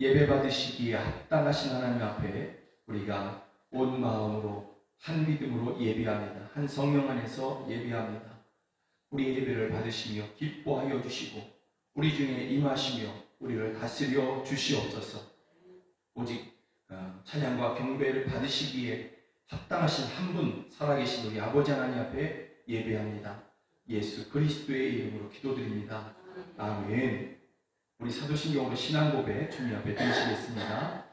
예배 받으시기에 합당하신 하나님 앞에 우리가 온 마음으로 한 믿음으로 예배합니다. 한 성령 안에서 예배합니다. 우리 예배를 받으시며 기뻐하여 주시고 우리 중에 임하시며 우리를 다스려 주시옵소서. 오직 찬양과 경배를 받으시기에 합당하신 한 분 살아계신 우리 아버지 하나님 앞에 예배합니다. 예수 그리스도의 이름으로 기도드립니다. 아멘. 우리 사도신경으로 신앙고백 주님 앞에 드리시겠습니다.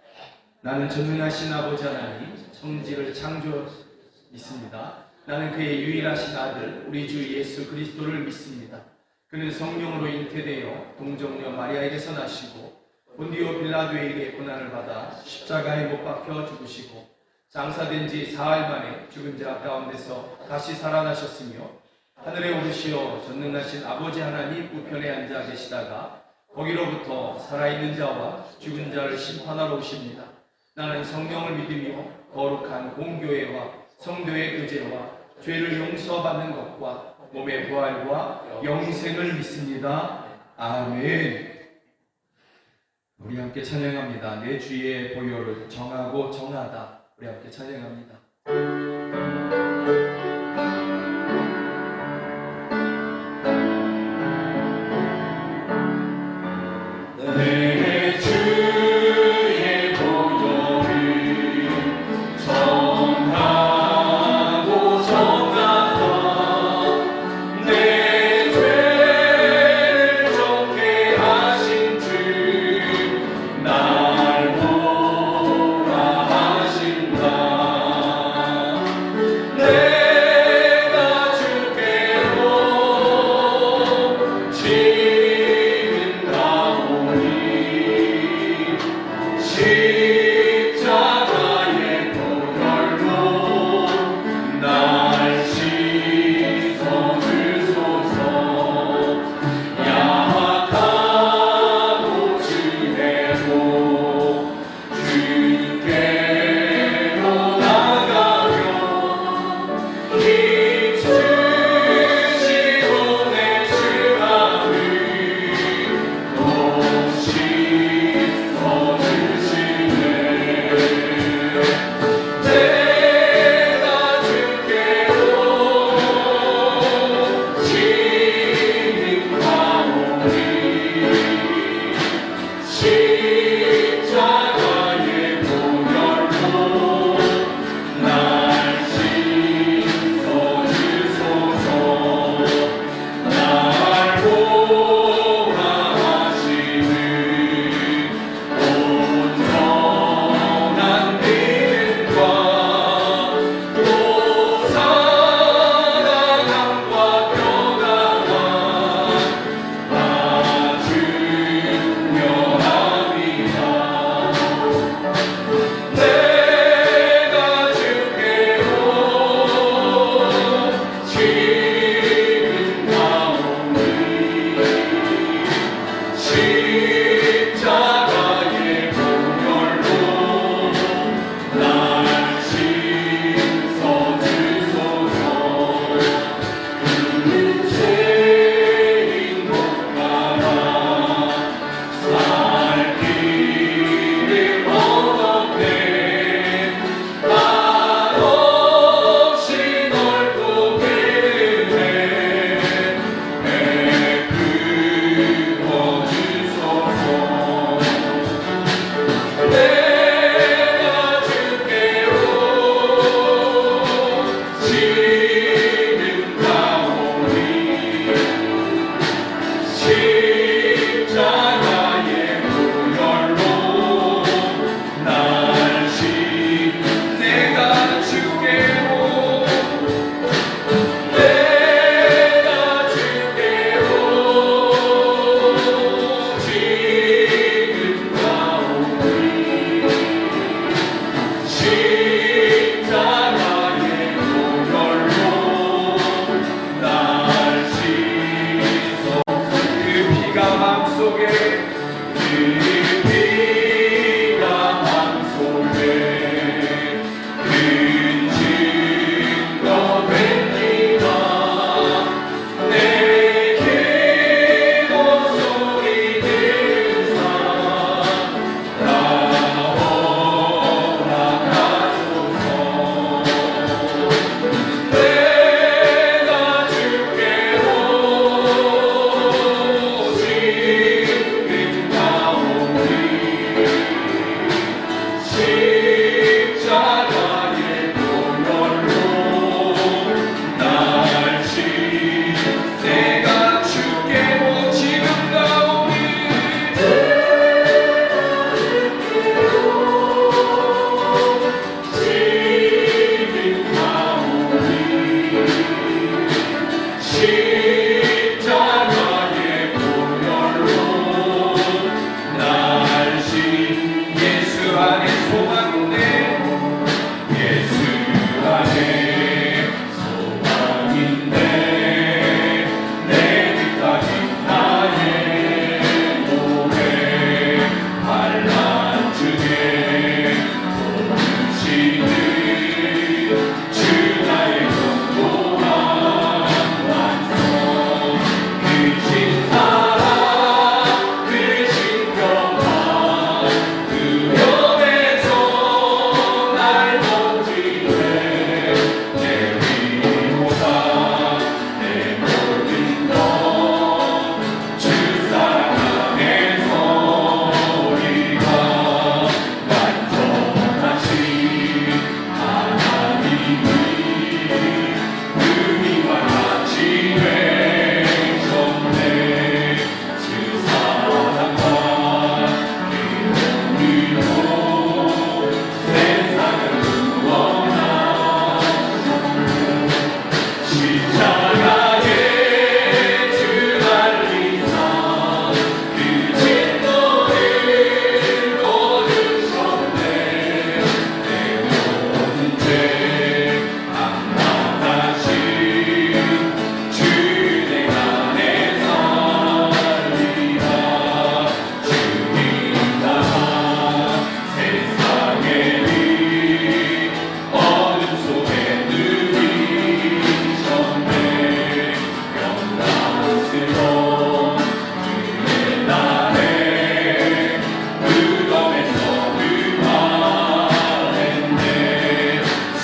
나는 전능하신 아버지 하나님 천지를 창조했습니다. 나는 그의 유일하신 아들 우리 주 예수 그리스도를 믿습니다. 그는 성령으로 잉태되어 동정녀 마리아에게서 나시고 본디오 빌라도에게 고난을 받아 십자가에 못 박혀 죽으시고 장사된 지 사흘 만에 죽은 자 가운데서 다시 살아나셨으며 하늘에 오르시어 전능하신 아버지 하나님 우편에 앉아 계시다가 거기로부터 살아있는 자와 죽은 자를 심판하러 오십니다. 나는 성령을 믿으며 거룩한 공교회와 성도의 교제와 죄를 용서받는 것과 몸의 부활과 영생을 믿습니다. 아멘. 우리 함께 찬양합니다. 내 주의 보혈을 정하고 정하다. 우리 함께 찬양합니다. 내 주의 보혈을 정하고 정하다. 내 죄를 적게 하신 주 날 보라 하신다.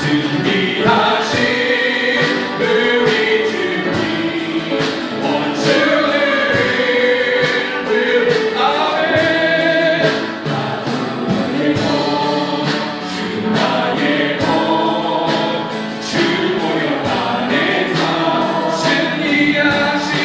승리하신 우리 주님 원수를 아멘 나의 것 주 나의 것 주 보혈 안에서 승리하신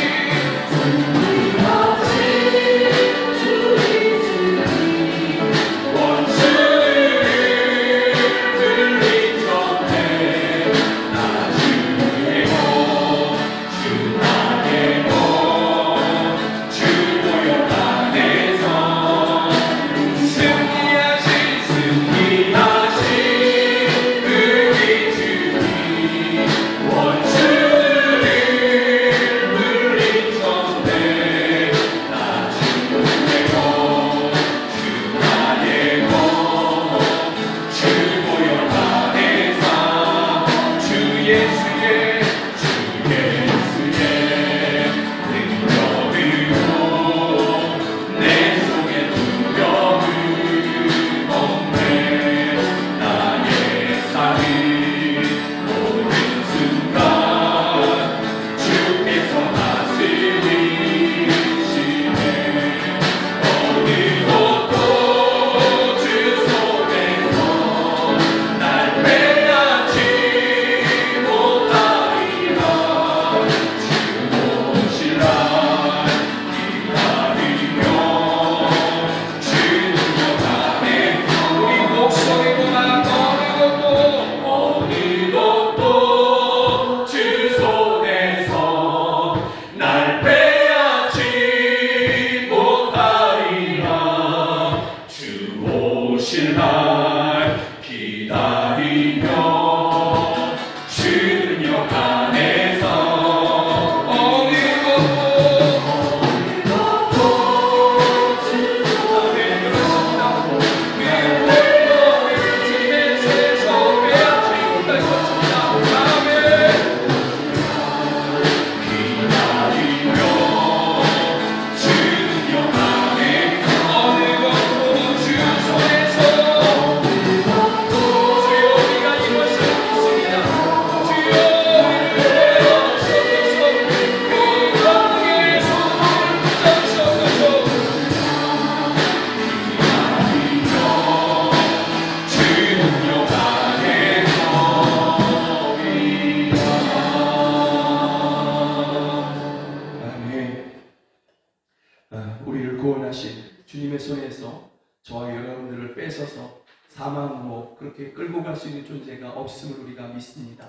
우리를 구원하신 주님의 손에서 저와 여러분들을 뺏어서 사망으로 그렇게 끌고 갈 수 있는 존재가 없음을 우리가 믿습니다.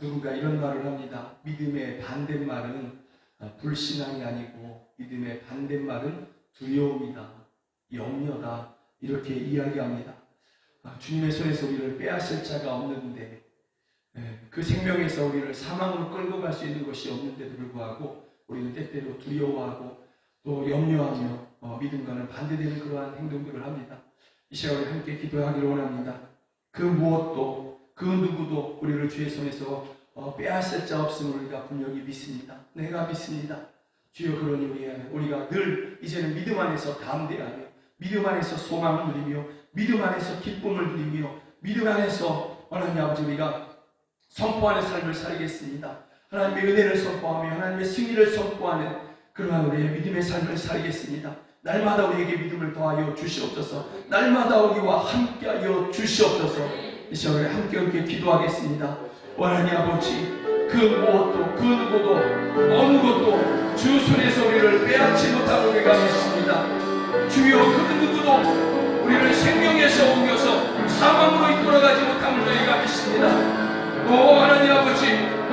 누군가 이런 말을 합니다. 믿음의 반대말은 불신앙이 아니고 믿음의 반대말은 두려움이다, 염려다, 이렇게 이야기합니다. 주님의 손에서 우리를 빼앗을 자가 없는데, 그 생명에서 우리를 사망으로 끌고 갈 수 있는 것이 없는데도 불구하고 우리는 때때로 두려워하고 또 염려하며 믿음과는 반대되는 그러한 행동들을 합니다. 이 시간에 함께 기도하기를 원합니다. 그 무엇도 그 누구도 우리를 주의 손에서 빼앗을 자 없음을 우리가 분명히 믿습니다. 내가 믿습니다. 주여, 그러니 우리가 늘 이제는 믿음 안에서 담대하며 믿음 안에서 소망을 누리며 믿음 안에서 기쁨을 누리며 믿음 안에서 하나님 아버지 우리가 선포하는 삶을 살겠습니다. 하나님의 은혜를 선포하며 하나님의 승리를 선포하는 그러한 우리의 믿음의 삶을 살겠습니다. 날마다 우리에게 믿음을 더하여 주시옵소서. 날마다 우리와 함께하여 주시옵소서. 이 시간에 함께 기도하겠습니다. 하나님 아버지, 그 무엇도 그 누구도 어느 것도 주 손에서 우리를 빼앗지 못하고 우리가 믿습니다. 주여, 그 누구도 우리를 생명에서 옮겨서 사망으로 이끌어가지 못함을 저희가 믿습니다. 하나님 아버지,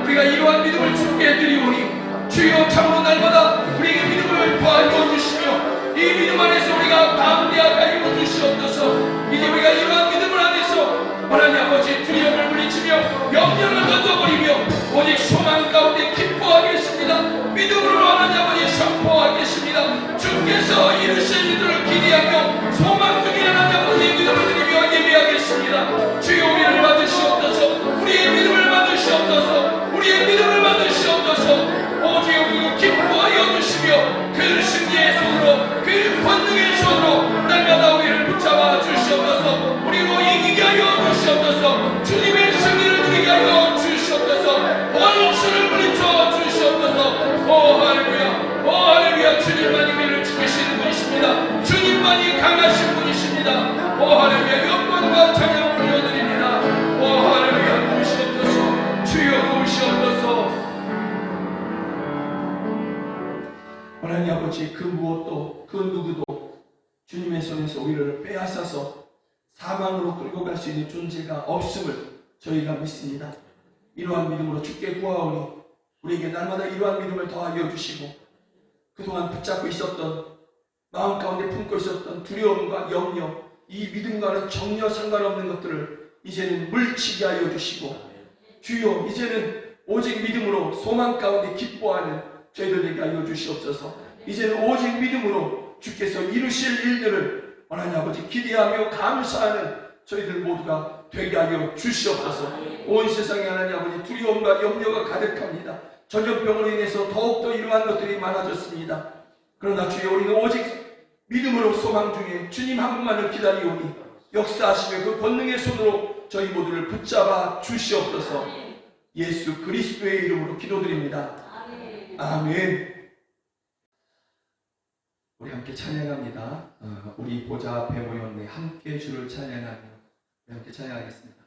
우리가 이러한 믿음을 주께 드리오니 주여, 참으로 날마다 우리에게 믿음을 더하여 주시며 이 믿음 안에서 우리가 담대하게 하여 주시옵소서. 이제 우리가 이러한 믿음을 안에서 하나님 아버지 두려움을 물리치며 염려를 던져버리며 오직 소망 가운데 기뻐하겠습니다. 믿음으로 하나님 아버지 선포하겠습니다. 주께서 이루실 일들을 기대하며 소망 중에 하나님 아버지 믿음을 드리며 예배하겠습니다. 주여, 우리를 받으시옵소서. 우리의 믿음을 받으시옵소서. 우리의 믿음을 받으시옵소서. 주여, 기뻐하여 주시며 그 승리의 손으로 그 권능의 손으로 날마다 우리를 붙잡아 주시옵소서. 우리로 이기게 하여 주시옵소서. 주님 아버지 그 무엇도 그 누구도 주님의 손에서 우리를 빼앗아서 사망으로 끌고 갈 수 있는 존재가 없음을 저희가 믿습니다. 이러한 믿음으로 주께 구하오니 우리에게 날마다 이러한 믿음을 더하여 주시고 그동안 붙잡고 있었던 마음 가운데 품고 있었던 두려움과 염려, 이 믿음과는 전혀 상관없는 것들을 이제는 물리치게 하여 주시고 주여 이제는 오직 믿음으로 소망 가운데 기뻐하는 저희들 되게 하여 주시옵소서. 이제는 오직 믿음으로 주께서 이루실 일들을 하나님 아버지 기대하며 감사하는 저희들 모두가 되게 하여 주시옵소서. 온 세상에 하나님 아버지 두려움과 염려가 가득합니다. 전염병으로 인해서 더욱더 이러한 것들이 많아졌습니다. 그러나 주여 우리는 오직 믿음으로 소망 중에 주님 한 분만을 기다리오니 역사하시며 그 권능의 손으로 저희 모두를 붙잡아 주시옵소서. 예수 그리스도의 이름으로 기도드립니다. 아멘. 우리 함께 찬양합니다. 우리 보좌 앞에 모였네. 함께 주를 찬양하며 함께 찬양하겠습니다.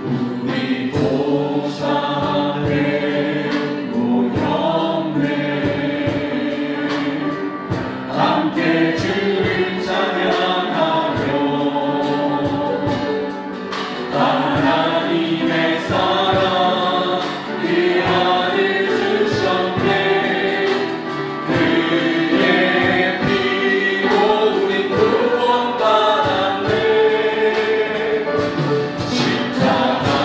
우리 보좌 앞에 모였네. 함께 주를 찬양하며 하나님의 사랑 그 아들 주셨네. 그의 피로 우리 구원받았네.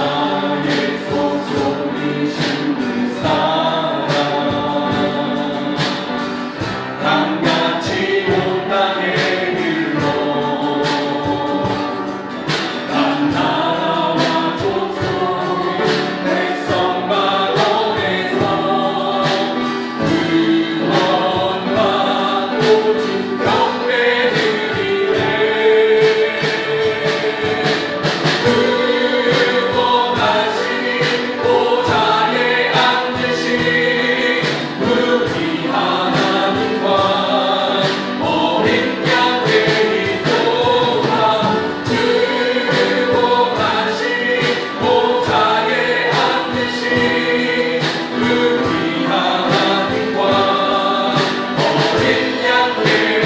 십자가에서 쏟으신 그 사랑 강같이 온 땅에 흘러 한 나라와 족속 백성과 don에서 구원받고 주 경배드리네. 구원하신 보좌에 앉으신 우리 하나님과 어린 양 되리로다. 구원하신 보좌에 앉으신 우리 하나님과 어린 양 되리로다.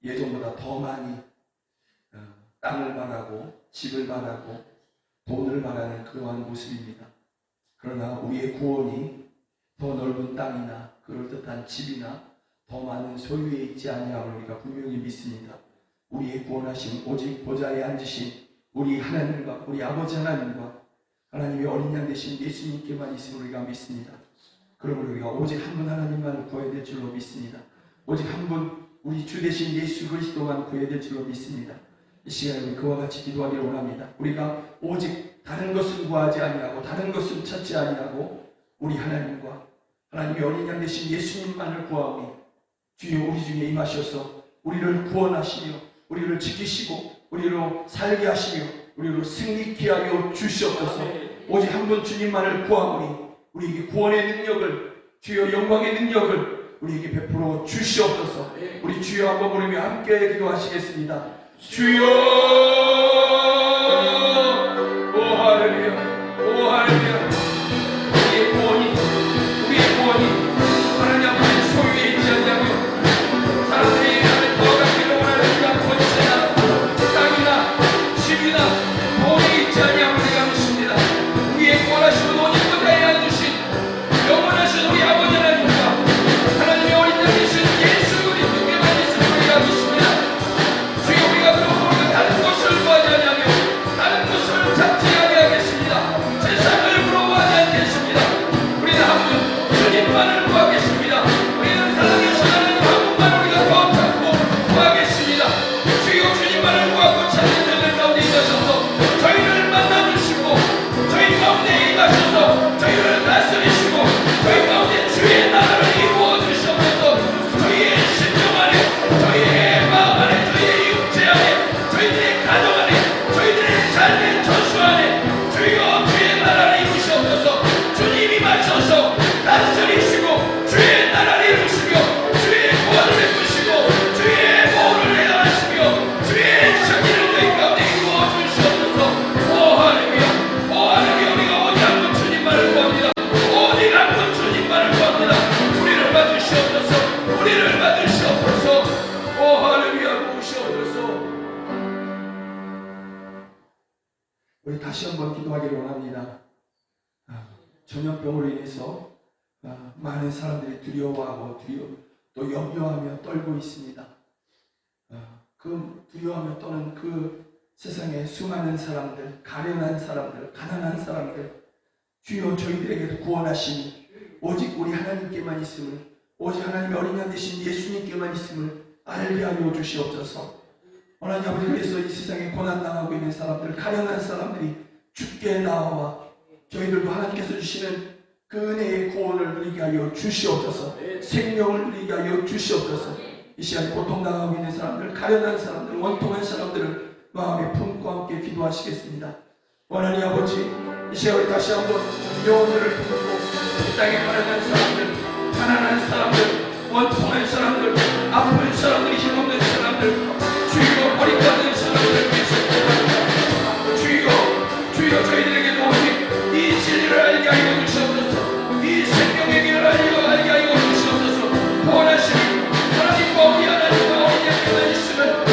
예전보다 더 많이 땅을 바라고 집을 바라고 돈을 바라는 그러한 모습입니다. 그러나 우리의 구원이 더 넓은 땅이나 그럴듯한 집이나 더 많은 소유에 있지 아니함을 우리가 분명히 믿습니다. 우리의 구원하심 오직 보좌에 앉으신 우리 하나님과 우리 아버지 하나님과 하나님의 어린 양 되신 예수님께만 있음을 우리가 믿습니다. 그러므로 우리가 오직 한 분 하나님만 구해야 될 줄로 믿습니다. 오직 한 분 우리 주 되신 예수 그리스도만 구해야 될 줄로 믿습니다. 이 시간에 우리 그와 같이 기도하기를 원합니다. 우리가 오직 다른 것을 구하지 아니하고 다른 것을 찾지 아니하고 우리 하나님과 하나님의 어린 양 되신 예수님만을 구하오니 주여 우리 중에 임하셔서 우리를 구원하시며 우리를 지키시고 우리로 살게 하시며 우리로 승리케 하여 주시옵소서. 오직 한 분 주님만을 구하오니 우리에게 구원의 능력을 주여 영광의 능력을 우리에게 베풀어 주시옵소서. 우리 주여 한번 부르며 함께 기도하시겠습니다. 주여 오 할렐루야 오 할렐루야. 우리의 구원이 하나님 아버지의 소유에 있지 않냐고요. 사람들이 나를 더 갖기를 원하니까 권세나 땅이나 집이나 돈이 있지 않냐고 내가 믿습니다. 우리의 구원하시고 돈이 보좌에 앉으신 영원하신 우리 아버지 하나님과 하나님의 어린 양 되신 예수 그리스도께만 있음을 우리가 믿습니다. 주여 우리가 그러므로 다른 것을 구하지 않으며 다른 것을 찾지 아니하겠습니다. 세상을 부러워하지 않겠습니다. 우리는 한 분 주님만을 구하겠습니다. 우리는 사랑의 하나님 한 분만 우리가 더 찾고 구하겠습니다. 주여 주님만을 구하고 찾는 자들 가운데 임하셔서 저희를 만나주시고 저희 가운데 임하셔서 저희를 다스리시고 저희 가운데 주의 나라를 이루어 주시옵소서. 저희의 심령 안에 저희의 마음 안에 저희의 육체 안에 저희들의 가정 안에 저희들의 삶의 전수 안에 주여 주의 나라를 이루시옵소서. 주님이 맞춰서 다스리시고 주의 나라를 이루시며 주의 구원을 베푸시고 주의 보호를 내려하시며 주의 승리를 저희 가운데 이루어 주시옵소서. 오 할렐루야 오 할렐루야. 우리가 오직 한 분 주님만을 구합니다. 오직 한 분 주님만을 구합니다. 우리를 받으시옵소서. 우리를 받으시옵소서. 오 할렐루야 모시옵소서. 우리 다시 한번 기도하기를 원합니다. 전염병으로 인해서 많은 사람들이 두려워하고 또 염려하며 떨고 있습니다. 그 두려워하며 떠는 그 세상에 수많은 사람들, 가련한 사람들, 가난한 사람들, 주여 저희들에게도 구원하시니 오직 우리 하나님께만 있음을, 오직 하나님의 어린 양 되신 예수님께만 있음을 알게 하여 주시옵소서. 하나님 아버지, 그래서 이 세상에 고난당하고 있는 사람들, 가련한 사람들이 주께 나와 저희들도 하나님께서 주시는 그 은혜의 구원을 누리게 하여 주시옵소서. 생명을 누리게 하여 주시옵소서. 이 시간에 고통당하고 있는 사람들, 가련한 사람들, 원통한 사람들을 마음에 품고 함께 기도하시겠습니다. 하나님 아버지, 이 시간에 다시 한번 영혼들을 품고 이 땅에 가련한 사람들, 가난한 사람들, 원통한 사람들, 아픈 사람들, 힘없는 사람들, 주여 버림받은 사람들을 위해서 기도합니다. 주여 저희들에게도 오직 이 진리를 알게 하여 주시옵소서. 이 생명의 길을 알게 하여 주시옵소서. 구원하신 하나님과 우리 하나님과 어린 양께만 있으면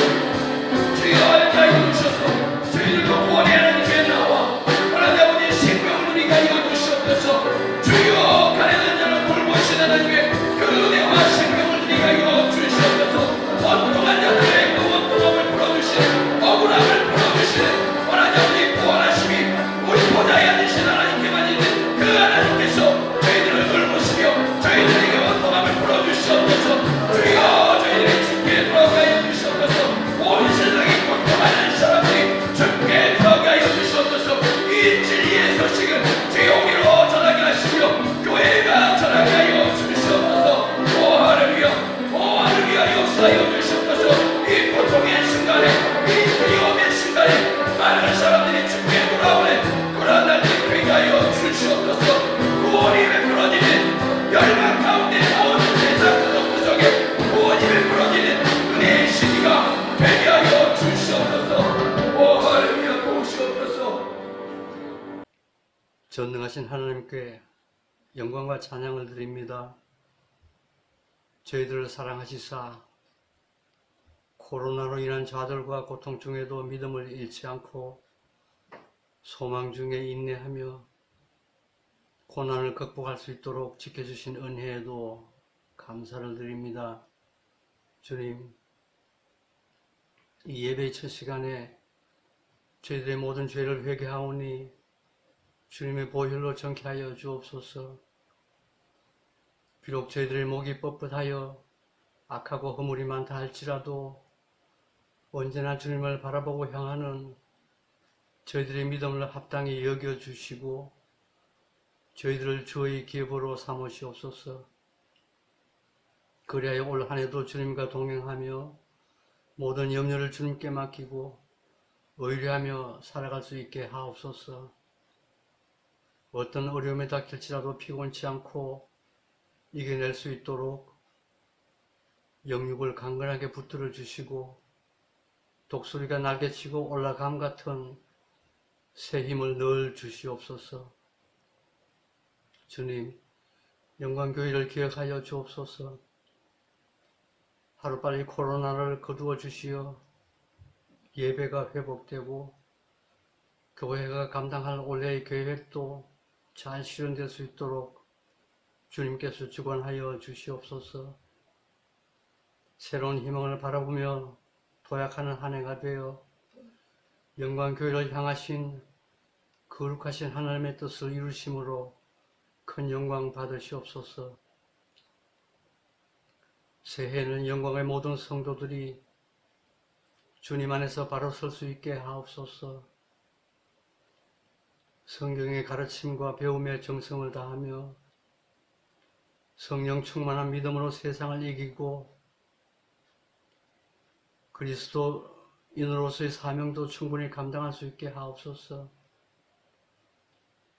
주여 알게 하여 주셔서 저희들도 구원의 하나님께 나와 하나님 아버지의 생명을 누리게 하여 주시옵소서. 주여 가난한 자를 돌보신 하나님의 그 은혜와 생명을 누리게 하여 주시옵소서. 원통한 자들의 그 원통함을 풀어주시는 억울함을 풀어주시는 하나님 아버지 구원하심이 우리 보좌에 앉으신 하나님께만 있는 그 하나님께서 저희들을 돌보시며 저희들에게 원통함을 풀어주시옵소서. 주여 저희들의 주께 돌아오게 하여 주시옵소서. 온 세상에 고통하는 사람들이 주께 돌아오게 하여 주시옵소서. 이 진리의 소식을 조용히로 전하게 하시며 교회가 전하게 하여 주시옵소서. 오 할렐루야 오 할렐루야 역사하여 주시옵소서. 이 고통의 순간에 이 두려움의 순간에 많은 사람들이 주께 돌아오네 그러나 되게 하여 주시옵소서. 구원이 베풀어지는 열망 가운데 온 세상 구석구석에 구원이 베풀어지는 은혜의 시기가 되게 하여 주시옵소서. 오 할렐루야 도우시옵소서. 전능하신 하나님께 영광과 찬양을 드립니다. 저희들을 사랑하시사 코로나로 인한 좌절과 고통 중에도 믿음을 잃지 않고 소망 중에 인내하며 고난을 극복할 수 있도록 지켜주신 은혜에도 감사를 드립니다. 주님, 이 예배의 첫 시간에 저희들의 모든 죄를 회개하오니 주님의 보혈로 정케하여 주옵소서. 비록 저희들의 목이 뻣뻣하여 악하고 허물이 많다 할지라도 언제나 주님을 바라보고 향하는 저희들의 믿음을 합당히 여겨주시고 저희들을 주의 기업으로 삼으시옵소서. 그리하여 올 한해도 주님과 동행하며 모든 염려를 주님께 맡기고 의뢰하며 살아갈 수 있게 하옵소서. 어떤 어려움에 닥칠지라도 피곤치 않고 이겨낼 수 있도록 영육을 강건하게 붙들어 주시고 독수리가 날개치고 올라감 같은 새 힘을 늘 주시옵소서. 주님, 영광교회를 기억하여 주옵소서. 하루빨리 코로나를 거두어 주시어 예배가 회복되고 교회가 감당할 올해의 계획도 잘 실현될 수 있도록 주님께서 주관하여 주시옵소서. 새로운 희망을 바라보며 도약하는 한 해가 되어 영광교회를 향하신 거룩하신 하나님의 뜻을 이루심으로 큰 영광 받으시옵소서. 새해에는 영광의 모든 성도들이 주님 안에서 바로 설 수 있게 하옵소서. 성경의 가르침과 배움에 정성을 다하며 성령 충만한 믿음으로 세상을 이기고 그리스도인으로서의 사명도 충분히 감당할 수 있게 하옵소서.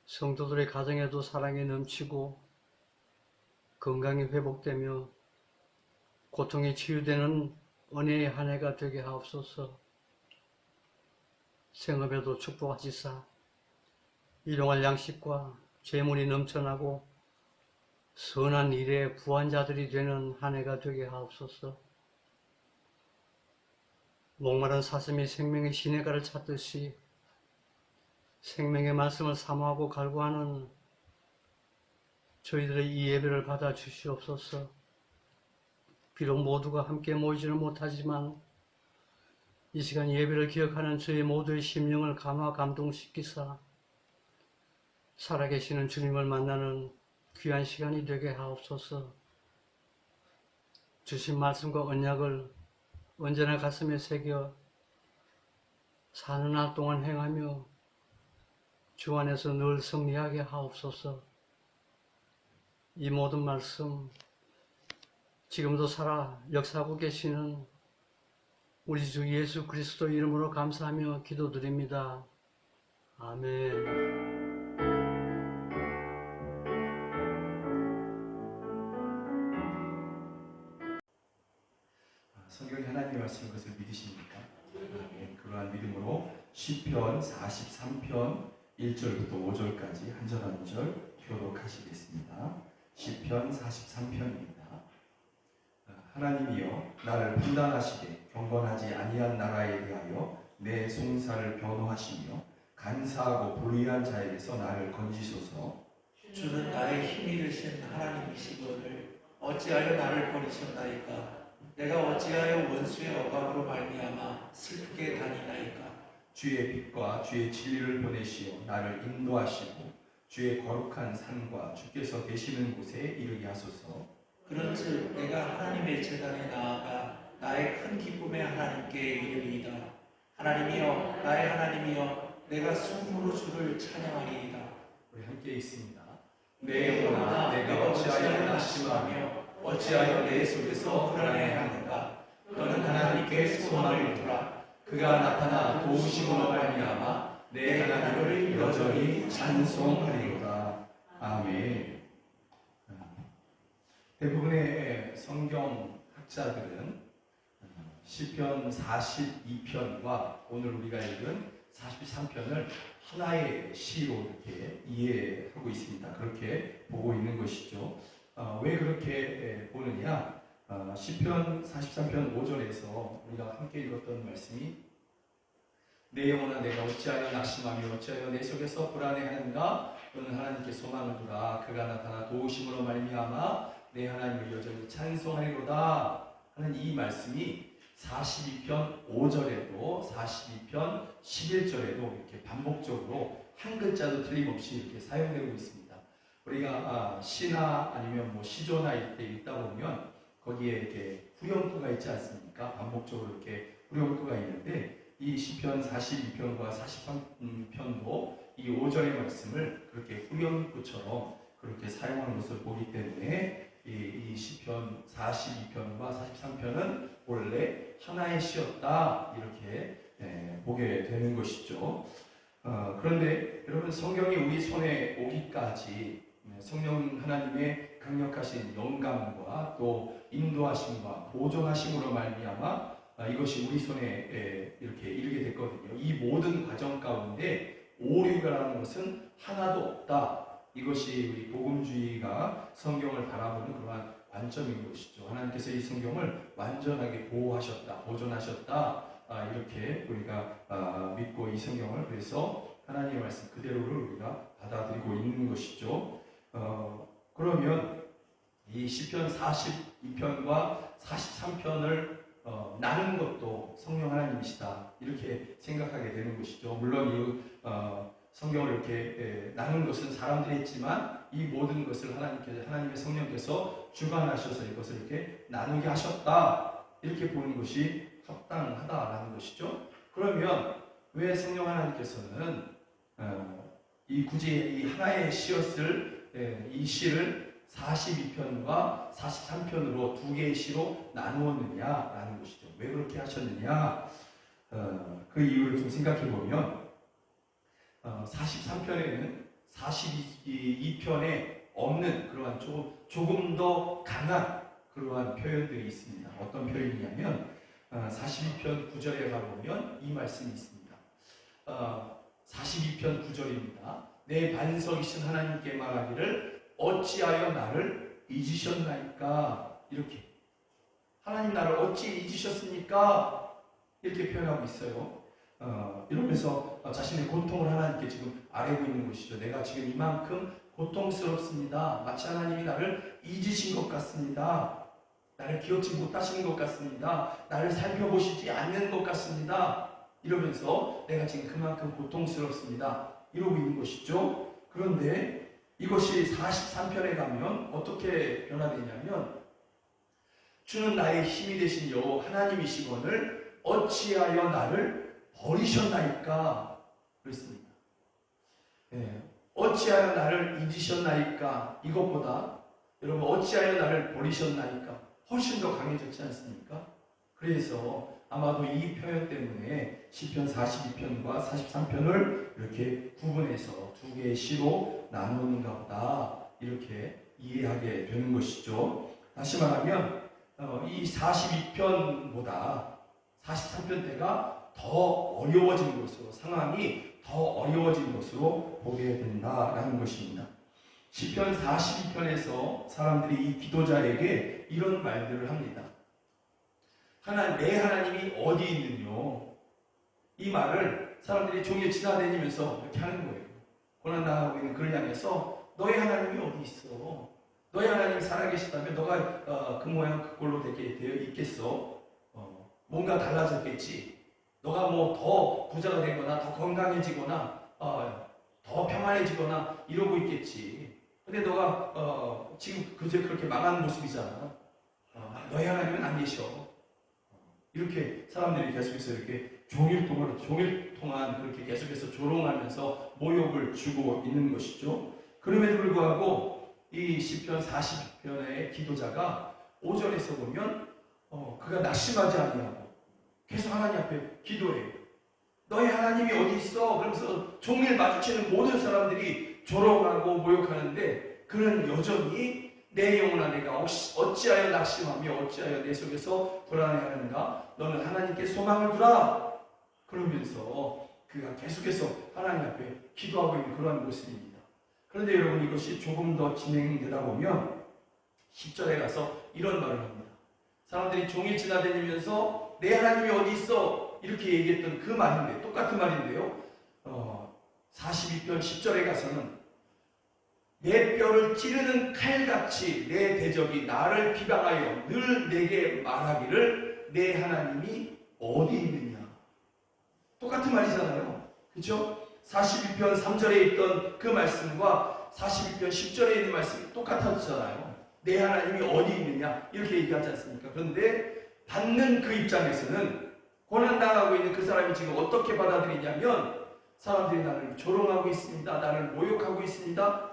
성도들의 가정에도 사랑이 넘치고 건강이 회복되며 고통이 치유되는 은혜의 한 해가 되게 하옵소서. 생업에도 축복하시사 일용할 양식과 재물이 넘쳐나고 선한 일에 부한자들이 되는 한 해가 되게 하옵소서. 목마른 사슴이 생명의 시내가를 찾듯이 생명의 말씀을 사모하고 갈구하는 저희들의 이 예배를 받아 주시옵소서. 비록 모두가 함께 모이지는 못하지만 이 시간 예배를 기억하는 저희 모두의 심령을 감화 감동시키사 살아계시는 주님을 만나는 귀한 시간이 되게 하옵소서. 주신 말씀과 언약을 언제나 가슴에 새겨 사는 날 동안 행하며 주 안에서 늘 승리하게 하옵소서. 이 모든 말씀 지금도 살아 역사하고 계시는 우리 주 예수 그리스도 이름으로 감사하며 기도드립니다. 아멘. 성경이 하나님의 말씀인 것을 믿으십니까? 그러한 믿음으로 시편 43편 1절부터 5절까지 한 절 한 절 교독하시겠습니다. 시편 43편입니다. 하나님이여 나를 판단하시되 경건하지 아니한 나라에 대하여 내 송사를 변호하시며 간사하고 불의한 자에게서 나를 건지소서. 주는 나의 힘이 되신 하나님이시거늘 어찌하여 나를 버리셨나이까. 내가 어찌하여 원수의 억압으로 말미암아 슬프게 다니나이까. 주의 빛과 주의 진리를 보내시어 나를 인도하시고 주의 거룩한 산과 주께서 계시는 곳에 이르게 하소서. 그런즉 내가 하나님의 제단에 나아가 나의 큰 기쁨의 하나님께 이르리이다. 하나님이여 나의 하나님이여 내가 숨으로 주를 찬양하리이다. 우리 함께 있습니다. 내 영혼아 내가 어찌하여 낙심하며 어찌하여 내 속에서 불안해하는가. 너는 하나님께 소망을 두라. 그가 나타나 도우심으로 말미암아 내 하나님을 여전히 찬송하리로다. 아멘. 대부분의 성경 학자들은 시편 42편과 오늘 우리가 읽은 43편을 하나의 시로 이렇게 이해하고 있습니다. 그렇게 보고 있는 것이죠. 왜 그렇게 보느냐? 시편 43편 5절에서 우리가 함께 읽었던 말씀이 내 영혼아 내가 어찌하여 낙심하며 어찌하여 내 속에서 불안해하는가 너는 하나님께 소망을 두라 그가 나타나 도우심으로 말미암아 내 하나님을 여전히 찬송하리로다 하는 이 말씀이 42편 5절에도 42편 11절에도 이렇게 반복적으로 한 글자도 틀림없이 이렇게 사용되고 있습니다. 우리가 시나 아니면 뭐 시조나 이때 읽다 보면 거기에 이렇게 후렴구가 있지 않습니까? 반복적으로 이렇게 후렴구가 있는데 이 시편 42편과 43편도 이 5절의 말씀을 그렇게 후렴구처럼 그렇게 사용하는 것을 보기 때문에 이 시편 42편과 43편은 원래 하나의 시였다 이렇게 보게 되는 것이죠. 그런데 여러분 성경이 우리 손에 오기까지 성령 하나님의 강력하신 영감과 또 인도하심과 보존하심으로 말미암아 이것이 우리 손에 이렇게 이르게 됐거든요. 이 모든 과정 가운데 오류라는 것은 하나도 없다. 이것이 우리 복음주의가 성경을 바라보는 그러한 관점인 것이죠. 하나님께서 이 성경을 완전하게 보호하셨다, 보존하셨다. 이렇게 우리가 믿고 이 성경을 그래서 하나님의 말씀 그대로를 우리가 받아들이고 있는 것이죠. 그러면 이 시편 42편과 43편을 나눈 것도 성령 하나님이시다 이렇게 생각하게 되는 것이죠. 물론 이 성경을 이렇게 나눈 것은 사람들이 했지만 이 모든 것을 하나님의 성령께서 주관하셔서 이것을 이렇게 나누게 하셨다 이렇게 보는 것이 합당하다라는 것이죠. 그러면 왜 성령 하나님께서는 굳이 이 하나의 시였을 이 시를 42편과 43편으로 두 개의 시로 나누었느냐라는 것이죠. 왜 그렇게 하셨느냐? 그 이유를 좀 생각해 보면 43편에는 42편에 없는 그러한 조금 더 강한 그러한 표현들이 있습니다. 어떤 표현이냐면 42편 9절에 가보면 이 말씀이 있습니다. 42편 9절입니다. 내 반석이신 하나님께 말하기를 어찌하여 나를 잊으셨나이까 이렇게 하나님 나를 어찌 잊으셨습니까? 이렇게 표현하고 있어요. 이러면서 자신의 고통을 하나님께 지금 아뢰고 있는 것이죠. 내가 지금 이만큼 고통스럽습니다. 마치 하나님이 나를 잊으신 것 같습니다. 나를 기억지 못하시는 것 같습니다. 나를 살펴보시지 않는 것 같습니다. 이러면서 내가 지금 그만큼 고통스럽습니다. 이러고 있는 것이죠. 그런데 이것이 43편에 가면 어떻게 변화되냐면 주는 나의 힘이 되신 여호와 하나님이시거늘 어찌하여 나를 버리셨나이까 그랬습니다. 어찌하여 나를 잊으셨나이까 이것보다 여러분 어찌하여 나를 버리셨나이까 훨씬 더 강해졌지 않습니까? 그래서 아마도 이 표현 때문에 시편 42편과 43편을 이렇게 구분해서 두 개의 시로 나누는가 보다 이렇게 이해하게 되는 것이죠. 다시 말하면 이 42편보다 43편 때가 더 어려워진 것으로 상황이 더 어려워진 것으로 보게 된다라는 것입니다. 시편 42편에서 사람들이 이 기도자에게 이런 말들을 합니다. 내 하나님이 어디 있느뇨? 이 말을 사람들이 종일 지나다니면서 이렇게 하는 거예요. 고난당하고 있는 그를 향해서 너의 하나님이 어디 있어? 너의 하나님이 살아계시다면 너가 그 모양 그 꼴로 되게 되어 있겠어? 뭔가 달라졌겠지? 너가 뭐 더 부자가 되거나 더 건강해지거나 더 평안해지거나 이러고 있겠지. 근데 너가 지금 그저 그렇게 망한 모습이잖아. 너의 하나님은 안 계셔. 이렇게 사람들이 계속해서 이렇게 종일 동안 그렇게 계속해서 조롱하면서 모욕을 주고 있는 것이죠. 그럼에도 불구하고 이 시편 40편의 기도자가 5절에서 보면 그가 낙심하지 아니하고 계속 하나님 앞에 기도해요. 너희 하나님이 어디 있어? 그러면서 종일 마주치는 모든 사람들이 조롱하고 모욕하는데 그는 여전히 내 영혼아 내가 어찌하여 낙심하며 어찌하여 내 속에서 불안해하는가? 너는 하나님께 소망을 두라. 그러면서 그가 계속해서 하나님 앞에 기도하고 있는 그러한 모습입니다. 그런데 여러분 이것이 조금 더 진행되다 보면 10절에 가서 이런 말을 합니다. 사람들이 종일 지나다니면서 내 하나님이 어디 있어? 이렇게 얘기했던 그 말인데, 똑같은 말인데요. 42편 10절에 가서는 내 뼈를 찌르는 칼같이 내 대적이 나를 비방하여 늘 내게 말하기를 내 하나님이 어디 있느냐. 똑같은 말이잖아요. 그렇죠? 42편 3절에 있던 그 말씀과 42편 10절에 있는 말씀이 똑같았잖아요. 내 하나님이 어디 있느냐 이렇게 얘기하지 않습니까? 그런데 받는 그 입장에서는 고난당하고 있는 그 사람이 지금 어떻게 받아들이냐면 사람들이 나를 조롱하고 있습니다. 나를 모욕하고 있습니다.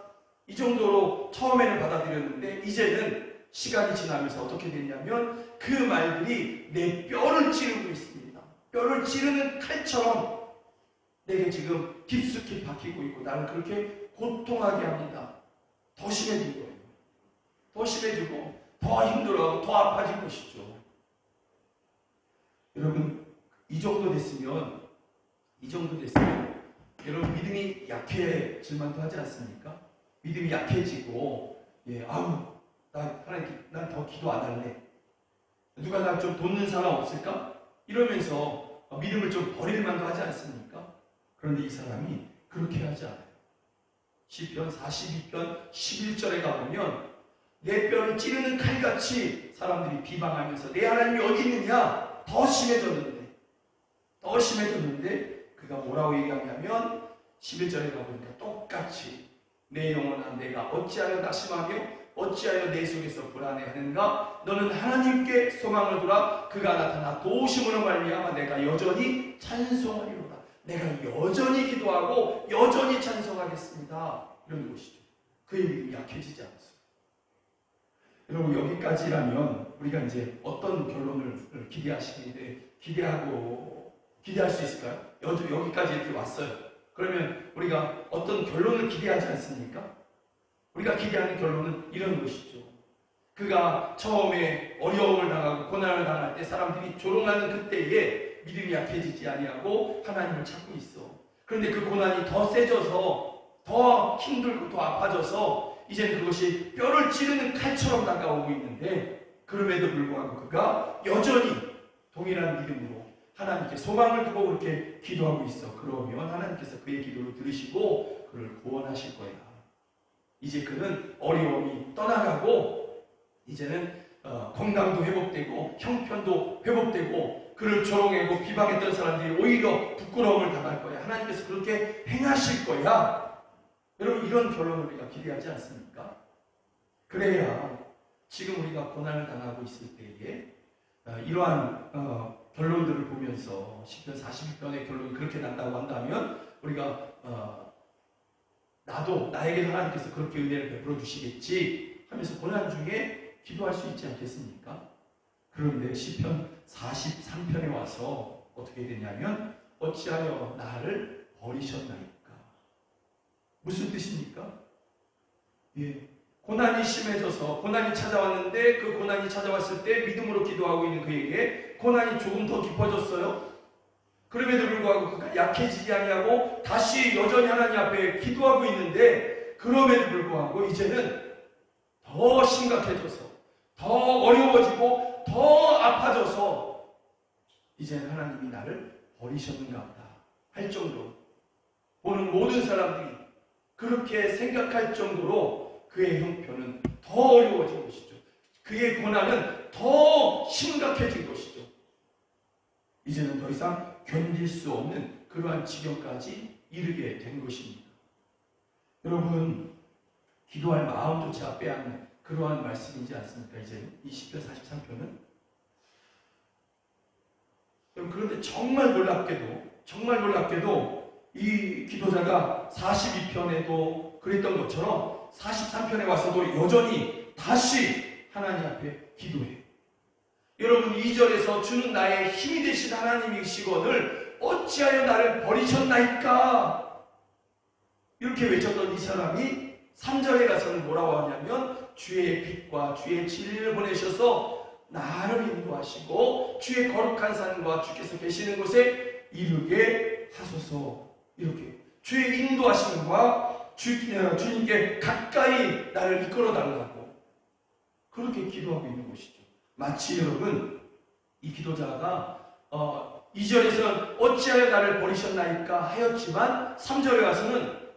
이 정도로 처음에는 받아들였는데 이제는 시간이 지나면서 어떻게 됐냐면 그 말들이 내 뼈를 찌르고 있습니다. 뼈를 찌르는 칼처럼 내게 지금 깊숙이 박히고 있고 나를 그렇게 고통하게 합니다. 더 심해진 거예요. 더 심해지고 더 힘들어하고 더 아파진 것이죠. 여러분 이 정도 됐으면 여러분 믿음이 약해질 만도 하지 않습니까? 믿음이 약해지고 하나님 난 더 기도 안 할래. 누가 날 좀 돕는 사람 없을까? 이러면서 믿음을 좀 버릴 만도 하지 않습니까? 그런데 이 사람이 그렇게 하지 않아요. 시편 42편 11절에 가보면 내 뼈를 찌르는 칼같이 사람들이 비방하면서 내 하나님이 어디 있느냐? 더 심해졌는데 그가 뭐라고 얘기하냐면 11절에 가보니까 똑같이 내 영혼아 내가 어찌하여 낙심하며 어찌하여 내 속에서 불안해하는가? 너는 하나님께 소망을 두라. 그가 나타나 도우심으로 말미암아 내가 여전히 찬송하리로다. 내가 여전히 기도하고 여전히 찬송하겠습니다. 이런 것이죠. 그의 믿음이 약해지지 않았어요. 여러분 여기까지라면 우리가 이제 어떤 결론을 기대할 수 있을까요? 여기까지 이렇게 왔어요. 그러면 우리가 어떤 결론을 기대하지 않습니까? 우리가 기대하는 결론은 이런 것이죠. 그가 처음에 어려움을 당하고 고난을 당할 때 사람들이 조롱하는 그때에 믿음이 약해지지 아니하고 하나님을 찾고 있어. 그런데 그 고난이 더 세져서 더 힘들고 더 아파져서 이제는 그것이 뼈를 찌르는 칼처럼 다가오고 있는데 그럼에도 불구하고 그가 여전히 동일한 믿음으로 하나님께 소망을 두고 그렇게 기도하고 있어. 그러면 하나님께서 그의 기도를 들으시고 그를 구원하실 거야. 이제 그는 어려움이 떠나가고 이제는 건강도 회복되고 형편도 회복되고 그를 조롱하고 비방했던 사람들이 오히려 부끄러움을 당할 거야. 하나님께서 그렇게 행하실 거야. 여러분 이런 결론을 우리가 기대하지 않습니까? 그래야 지금 우리가 고난을 당하고 있을 때에 이러한 결론들을 보면서 시편 42편의 결론이 그렇게 난다고 한다면 우리가 나에게 하나님께서 그렇게 은혜를 베풀어 주시겠지 하면서 고난 중에 기도할 수 있지 않겠습니까? 그런데 시편 43편에 와서 어떻게 되냐면 어찌하여 나를 버리셨나이까? 무슨 뜻입니까? 고난이 심해져서 고난이 찾아왔는데 그 고난이 찾아왔을 때 믿음으로 기도하고 있는 그에게 고난이 조금 더 깊어졌어요. 그럼에도 불구하고 그가 약해지지 아니하고 다시 여전히 하나님 앞에 기도하고 있는데 그럼에도 불구하고 이제는 더 심각해져서 더 어려워지고 더 아파져서 이제는 하나님이 나를 버리셨는가 보다 할 정도로 보는 모든 사람들이 그렇게 생각할 정도로 그의 형편은 더 어려워진 것이죠. 그의 고난은 더 심각해진 것이죠. 이제는 더 이상 견딜 수 없는 그러한 지경까지 이르게 된 것입니다. 여러분 기도할 마음조차 빼앗는 그러한 말씀이지 않습니까? 이제 이 시편 43편은 그런데 정말 놀랍게도 이 기도자가 42편에도 그랬던 것처럼 43편에 와서도 여전히 다시 하나님 앞에 기도해. 여러분 2절에서 주는 나의 힘이 되신 하나님이시거늘 어찌하여 나를 버리셨나이까? 이렇게 외쳤던 이 사람이 3절에 가서는 뭐라고 하냐면 주의 빛과 주의 진리를 보내셔서 나를 인도하시고 주의 거룩한 산과 주께서 계시는 곳에 이르게 하소서. 이렇게 주의 인도하심과 주님께 가까이 나를 이끌어 달라고 그렇게 기도하고 있는 것이죠. 마치 여러분 이 기도자가 2절에서는 어찌하여 나를 버리셨나이까 하였지만 3절에 와서는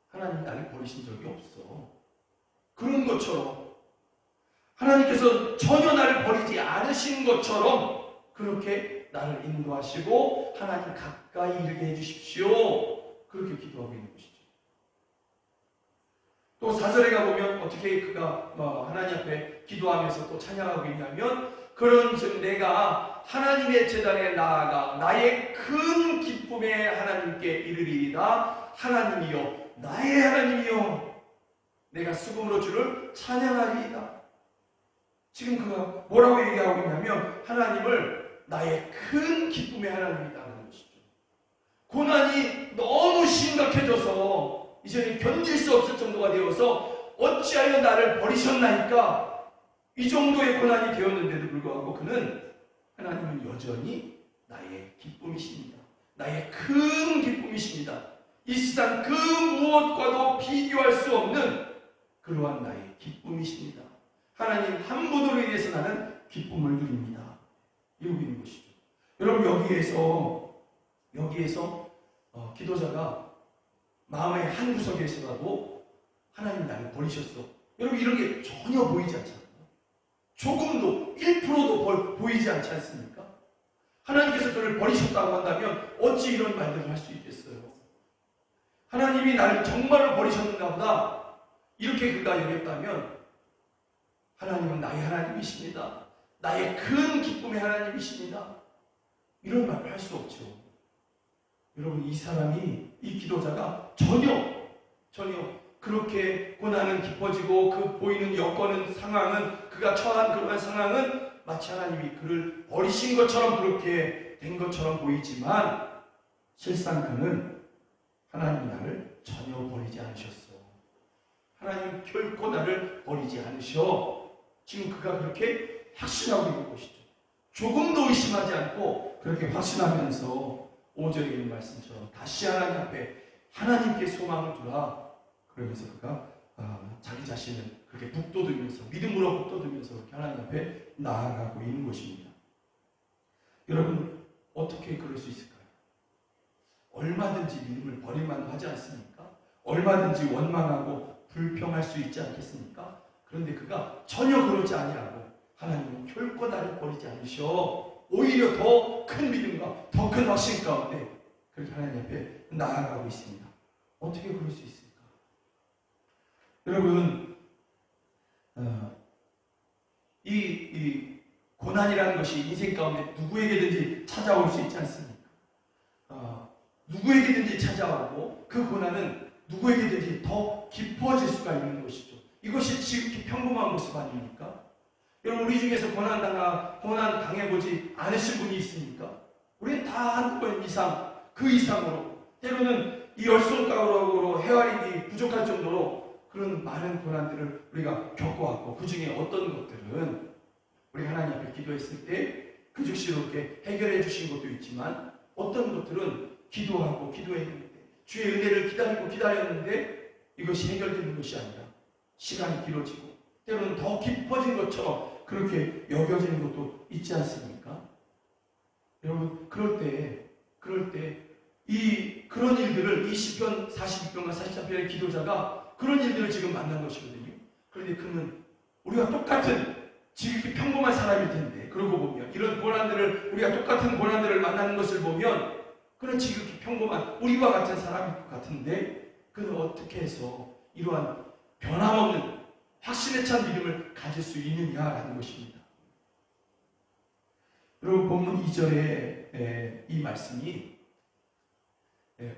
하나님 나를 버리신 적이 없어. 그런 것처럼 하나님께서 전혀 나를 버리지 않으신 것처럼 그렇게 나를 인도하시고 하나님 가까이 이르게 해주십시오. 그렇게 기도하고 있는 것이죠. 또 4절에 가보면 어떻게 그가 하나님 앞에 기도하면서 또 찬양하고 있냐면 그런즉 내가 하나님의 제단에 나아가 나의 큰 기쁨에 하나님께 이르리이다. 하나님이여 나의 하나님이여 내가 수금으로 주를 찬양하리이다. 지금 그가 뭐라고 얘기하고 있냐면 하나님을 나의 큰 기쁨의 하나님이라는 것이죠. 고난이 너무 심각해져서 이제는 견딜 수 없을 정도가 되어서 어찌하여 나를 버리셨나이까 이 정도의 고난이 되었는데도 불구하고 그는 하나님은 여전히 나의 기쁨이십니다. 나의 큰 기쁨이십니다. 이 세상 그 무엇과도 비교할 수 없는 그러한 나의 기쁨이십니다. 하나님 한 분으로 인해서 나는 기쁨을 누립니다. 이러고 있는 것이죠. 여러분 여기에서 기도자가 마음의 한 구석에서라도 하나님 나를 버리셨어. 여러분 이런 게 전혀 보이지 않잖아요. 조금도 1%도 보이지 않지 않습니까? 하나님께서 그를 버리셨다고 한다면 어찌 이런 말들을 할 수 있겠어요? 하나님이 나를 정말로 버리셨는가 보다 이렇게 그가 여겼다면 하나님은 나의 하나님이십니다. 나의 큰 기쁨의 하나님이십니다. 이런 말을 할 수 없죠. 여러분 이 기도자가 전혀 그렇게 고난은 깊어지고 그 보이는 여건은 상황은 그가 처한 그러한 상황은 마치 하나님이 그를 버리신 것처럼 그렇게 된 것처럼 보이지만 실상 그는 하나님이 나를 전혀 버리지 않으셨어. 하나님 결코 나를 버리지 않으셔. 지금 그가 그렇게 확신하고 있는 것이죠. 조금도 의심하지 않고 그렇게 확신하면서 5절에 있는 말씀처럼 다시 하나님 앞에 하나님께 소망을 두라. 그러면서 그가 자기 자신을 그렇게 북돋으면서 믿음으로 북돋으면서 그렇게 하나님 앞에 나아가고 있는 것입니다. 여러분 어떻게 그럴 수 있을까요? 얼마든지 믿음을 버릴만 하지 않습니까? 얼마든지 원망하고 불평할 수 있지 않겠습니까? 그런데 그가 전혀 그렇지 아니하고 하나님은 결코 나를 버리지 않으셔. 오히려 더 큰 믿음과 더 큰 확신 가운데 그렇게 하나님 앞에 나아가고 있습니다. 어떻게 그럴 수 있을까? 여러분 이 고난이라는 것이 인생 가운데 누구에게든지 찾아올 수 있지 않습니까? 누구에게든지 찾아오고 그 고난은 누구에게든지 더 깊어질 수가 있는 것이죠. 이것이 지극히 평범한 모습 아닙니까? 여러분 우리 중에서 고난 당해보지 않으신 분이 있습니까? 우리는 다 한 번 이상 그 이상으로 때로는 이 열 손가락으로 헤아리기 부족할 정도로 그런 많은 고난들을 우리가 겪어왔고 그 중에 어떤 것들은 우리 하나님 앞에 기도했을 때 그 즉시로 이렇게 해결해 주신 것도 있지만 어떤 것들은 기도하고 기도했는데 주의 은혜를 기다렸는데 이것이 해결되는 것이 아니라 시간이 길어지고 때로는 더 깊어진 것처럼 그렇게 여겨지는 것도 있지 않습니까? 여러분 그럴 때 그런 일들을 이 시편 42편과 43편의 기도자가 그런 일들을 지금 만난 것이거든요. 그런데 그는 우리가 똑같은 지극히 평범한 사람일 텐데 그러고 보면 이런 고난들을 우리가 똑같은 고난들을 만나는 것을 보면 그는 지극히 평범한 우리와 같은 사람일 것 같은데 그는 어떻게 해서 이러한 변함없는 확신에 찬 믿음을 가질 수 있느냐라는 것입니다. 여러분 본문 2절에 이 말씀이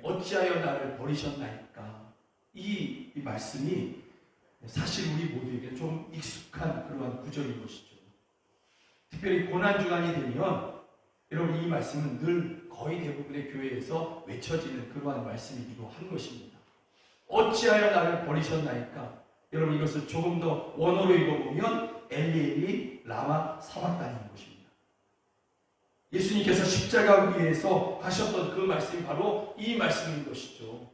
어찌하여 나를 버리셨나이까 이 말씀이 사실 우리 모두에게 좀 익숙한 그러한 구절인 것이죠. 특별히 고난주간이 되면 여러분 이 말씀은 늘 거의 대부분의 교회에서 외쳐지는 그러한 말씀이기도 한 것입니다. 어찌하여 나를 버리셨나이까? 여러분 이것을 조금 더 원어로 읽어보면 엘리 라마 사박단인 것입니다. 예수님께서 십자가 위에서 하셨던 그 말씀이 바로 이 말씀인 것이죠.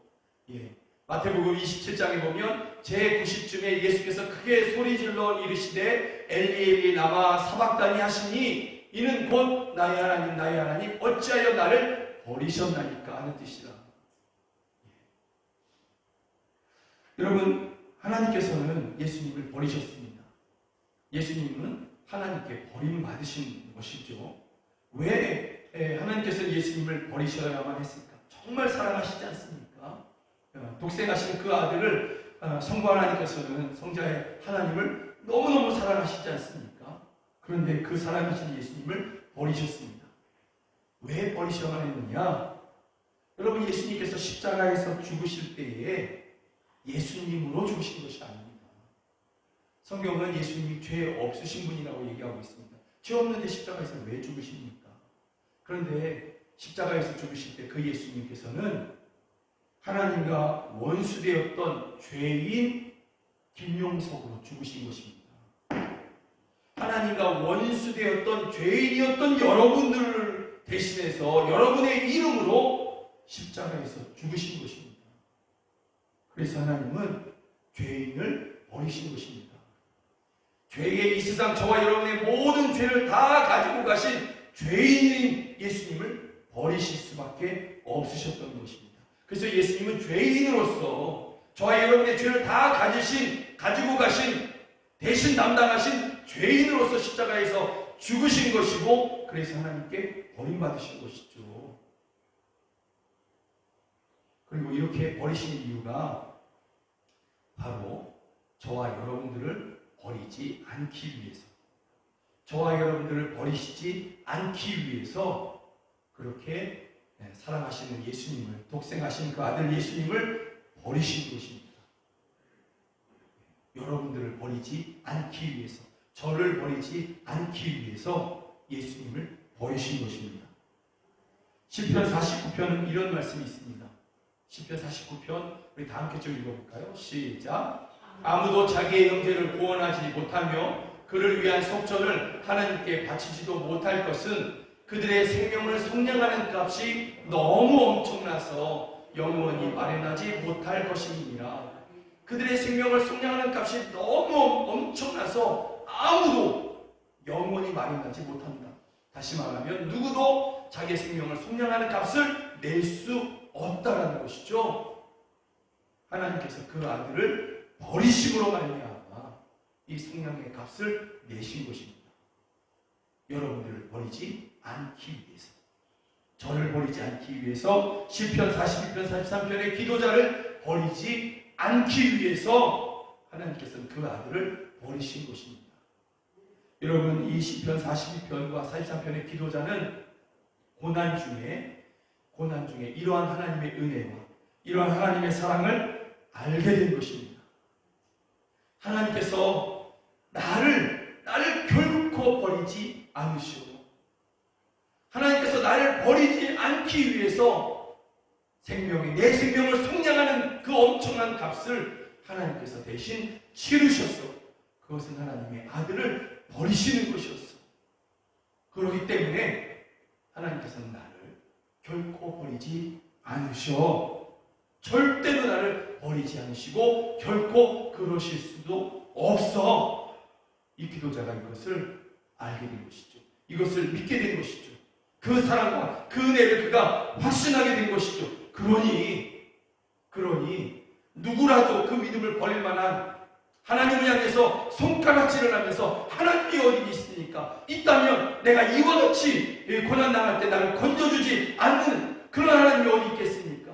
마태복음 27장에 보면 제 90쯤에 예수께서 크게 소리질러 이르시되 엘리 라마 사박다니 하시니 이는 곧 나의 하나님 어찌하여 나를 버리셨나이까 하는 뜻이라. 여러분, 하나님께서는 예수님을 버리셨습니다. 예수님은 하나님께 버림받으신 것이죠. 왜 하나님께서는 예수님을 버리셔야만 했습니까? 정말 사랑하시지 않습니까? 독생하신 그 아들을 성부 하나님께서는 성자의 하나님을 너무너무 사랑하시지 않습니까? 그런데 그 사랑하신 예수님을 버리셨습니다. 왜 버리셔야만 했느냐? 여러분, 예수님께서 십자가에서 죽으실 때에 예수님으로 죽으신 것이 아닙니다. 성경은 예수님이 죄 없으신 분이라고 얘기하고 있습니다. 죄 없는데 십자가에서 왜 죽으십니까? 그런데 십자가에서 죽으실 때 그 예수님께서는 하나님과 원수되었던 죄인 김용석으로 죽으신 것입니다. 하나님과 원수되었던 죄인이었던 여러분들을 대신해서 여러분의 이름으로 십자가에서 죽으신 것입니다. 그래서 하나님은 죄인을 버리신 것입니다. 죄의 이 세상 저와 여러분의 모든 죄를 다 가지고 가신 죄인인 예수님을 버리실 수밖에 없으셨던 것입니다. 그래서 예수님은 죄인으로서 저와 여러분의 죄를 다 가지고 가신 대신 담당하신 죄인으로서 십자가에서 죽으신 것이고, 그래서 하나님께 버림받으신 것이죠. 그리고 이렇게 버리시는 이유가 바로 저와 여러분들을 버리지 않기 위해서, 저와 여러분들을 버리시지 않기 위해서 그렇게 사랑하시는 예수님을, 독생하신 그 아들 예수님을 버리신 것입니다. 여러분들을 버리지 않기 위해서, 저를 버리지 않기 위해서 예수님을 버리신 것입니다. 시편 49편은 이런 말씀이 있습니다. 시편 49편 우리 다 함께 좀 읽어볼까요? 시작. 아무도 자기의 형제를 구원하지 못하며 그를 위한 속전을 하나님께 바치지도 못할 것은 그들의 생명을 속량하는 값이 너무 엄청나서 영원히 마련하지 못할 것임이니라. 그들의 생명을 속량하는 값이 너무 엄청나서 아무도 영원히 마련하지 못한다. 다시 말하면 누구도 자기의 생명을 속량하는 값을 낼 수 없다라는 것이죠. 하나님께서 그 아들을 버리심으로 말미암아 이 속량의 값을 내신 것입니다. 여러분들을 버리지 않기 위해서, 저를 버리지 않기 위해서, 시편 42편 43편의 기도자를 버리지 않기 위해서 하나님께서는 그 아들을 버리신 것입니다. 여러분, 이 시편 42편과 43편의 기도자는 고난 중에 이러한 하나님의 은혜와 이러한 하나님의 사랑을 알게 된 것입니다. 하나님께서 나를 결코 버리지 않으시오. 하나님께서 나를 버리지 않기 위해서 내 생명을 속량하는 그 엄청난 값을 하나님께서 대신 치르셨어. 그것은 하나님의 아들을 버리시는 것이었어. 그렇기 때문에 하나님께서는 나를 결코 버리지 않으셔. 절대로 나를 버리지 않으시고 결코 그러실 수도 없어. 이 기도자가 이것을 알게 된 것이죠. 이것을 믿게 된 것이죠. 그 사랑과 그 은혜를 그가 확신하게 된 것이죠. 그러니 누구라도 그 믿음을 버릴 만한, 하나님을 향해서 손가락질을 하면서 하나님이 어디 있습니까? 있다면 내가 이와 같이 고난 당할 때 나를 건져주지 않는 그런 하나님이 어디 있겠습니까?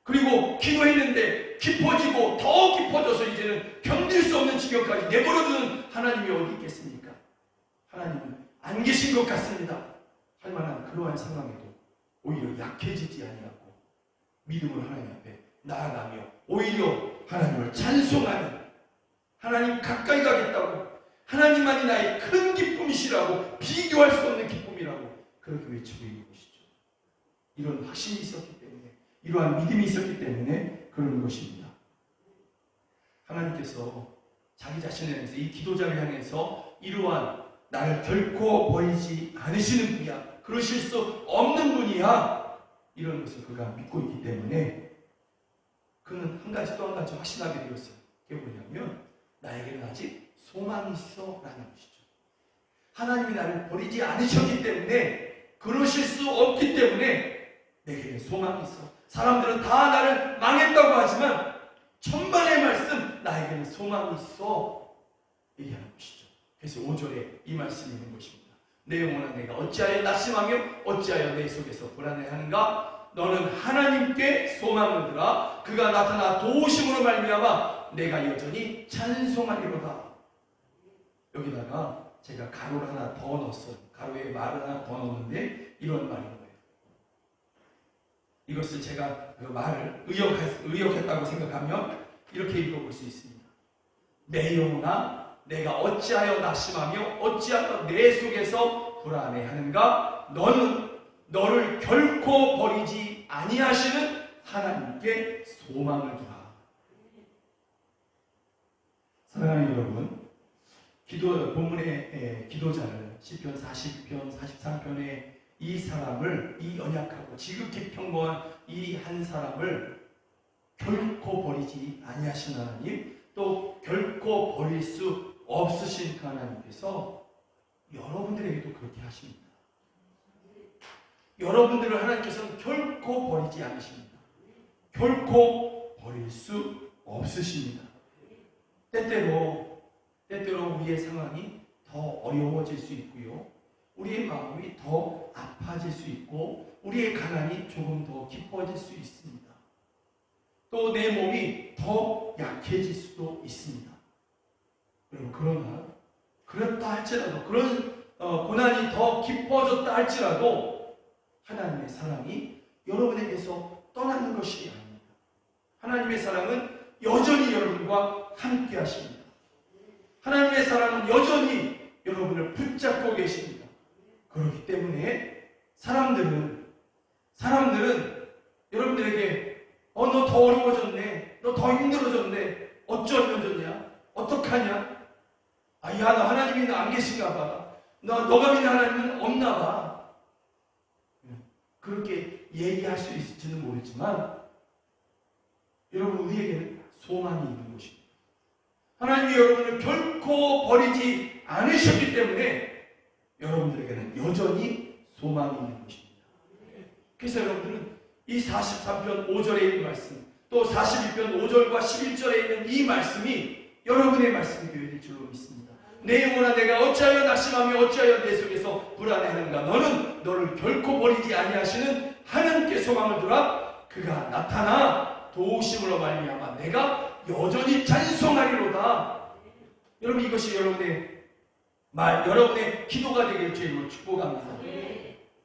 그리고 기도했는데 깊어지고 더 깊어져서 이제는 견딜 수 없는 지경까지 내버려두는 하나님이 어디 있겠습니까? 하나님은 안 계신 것 같습니다. 할 만한 그러한 상황에도 오히려 약해지지 아니하고 믿음으로 하나님 앞에 나아가며 오히려 하나님을 찬송하는, 하나님 가까이 가겠다고, 하나님만이 나의 큰 기쁨이시라고, 비교할 수 없는 기쁨이라고 그렇게 외치고 있는 것이죠. 이런 확신이 있었기 때문에, 이러한 믿음이 있었기 때문에 그러는 것입니다. 하나님께서 자기 자신을 향해서, 이 기도자를 향해서 이러한 나를 결코 버리지 않으시는 분이야, 그러실 수 없는 분이야, 이런 것을 그가 믿고 있기 때문에 그는 또 한 가지 확신하게 되었어요. 그게 뭐냐면 나에게는 아직 소망이 있어 라는 것이죠. 하나님이 나를 버리지 않으셨기 때문에, 그러실 수 없기 때문에 내게는 소망이 있어. 사람들은 다 나를 망했다고 하지만 천만의 말씀, 나에게는 소망이 있어 얘기하는 것이죠. 그래서 5절에 이 말씀이 있는 것입니다. 내 영혼아 내가 어찌하여 낙심하며 어찌하여 내 속에서 불안해하는가? 너는 하나님께 소망을 두라. 그가 나타나 도우심으로 말미암아 내가 여전히 찬송하리로다. 여기다가 제가 가로를 하나 더 넣었어요. 가로에 말을 하나 더 넣었는데 이런 말인 거예요. 이것을 제가 그 말을 의역했다고 생각하면 이렇게 읽어볼 수 있습니다. 내 영혼아 내가 어찌하여 낙심하며 어찌하여 내 속에서 불안해하는가? 너는 너를 결코 버리지 아니하시는 하나님께 소망을 두라. 사랑하는 여러분, 본문의 기도자를 시편 40편, 43편의 이 사람을, 이 연약하고 지극히 평범한 이 한 사람을 결코 버리지 아니하신 하나님, 또 결코 버릴 수 없으신 그 하나님께서 여러분들에게도 그렇게 하십니다. 여러분들을 하나님께서는 결코 버리지 않으십니다. 결코 버릴 수 없으십니다. 때때로 우리의 상황이 더 어려워질 수 있고요. 우리의 마음이 더 아파질 수 있고 우리의 가난이 조금 더 깊어질 수 있습니다. 또 내 몸이 더 약해질 수도 있습니다. 여러분, 그러나 그렇다 할지라도, 그런 고난이 더 깊어졌다 할지라도 하나님의 사랑이 여러분에게서 떠나는 것이 아닙니다. 하나님의 사랑은 여전히 여러분과 함께 하십니다. 하나님의 사랑은 여전히 여러분을 붙잡고 계십니다. 그렇기 때문에 사람들은 여러분들에게 너 더 어려워졌네, 너 더 힘들어졌네, 어쩌면 어떡하냐? 야, 너 하나님이 너 안 계신가 봐. 너가 믿는 하나님은 없나 봐. 그렇게 얘기할 수 있을지는 모르지만 여러분, 우리에게는 소망이 있는 것입니다. 하나님이 여러분을 결코 버리지 않으셨기 때문에 여러분들에게는 여전히 소망이 있는 것입니다. 그래서 여러분들은 이 43편 5절에 있는 말씀, 또 42편 5절과 11절에 있는 이 말씀이 여러분의 말씀이 되어야 될 줄로 믿습니다. 내 영혼아 내가 어찌하여 낙심하며 어찌하여 내 속에서 불안해하는가? 너는 너를 결코 버리지 아니하시는 하나님께 소망을 두라. 그가 나타나 도우심으로 말미암아 내가 여전히 찬송하리로다. 여러분, 이것이 여러분의 기도가 되길 주님으로 축복합니다.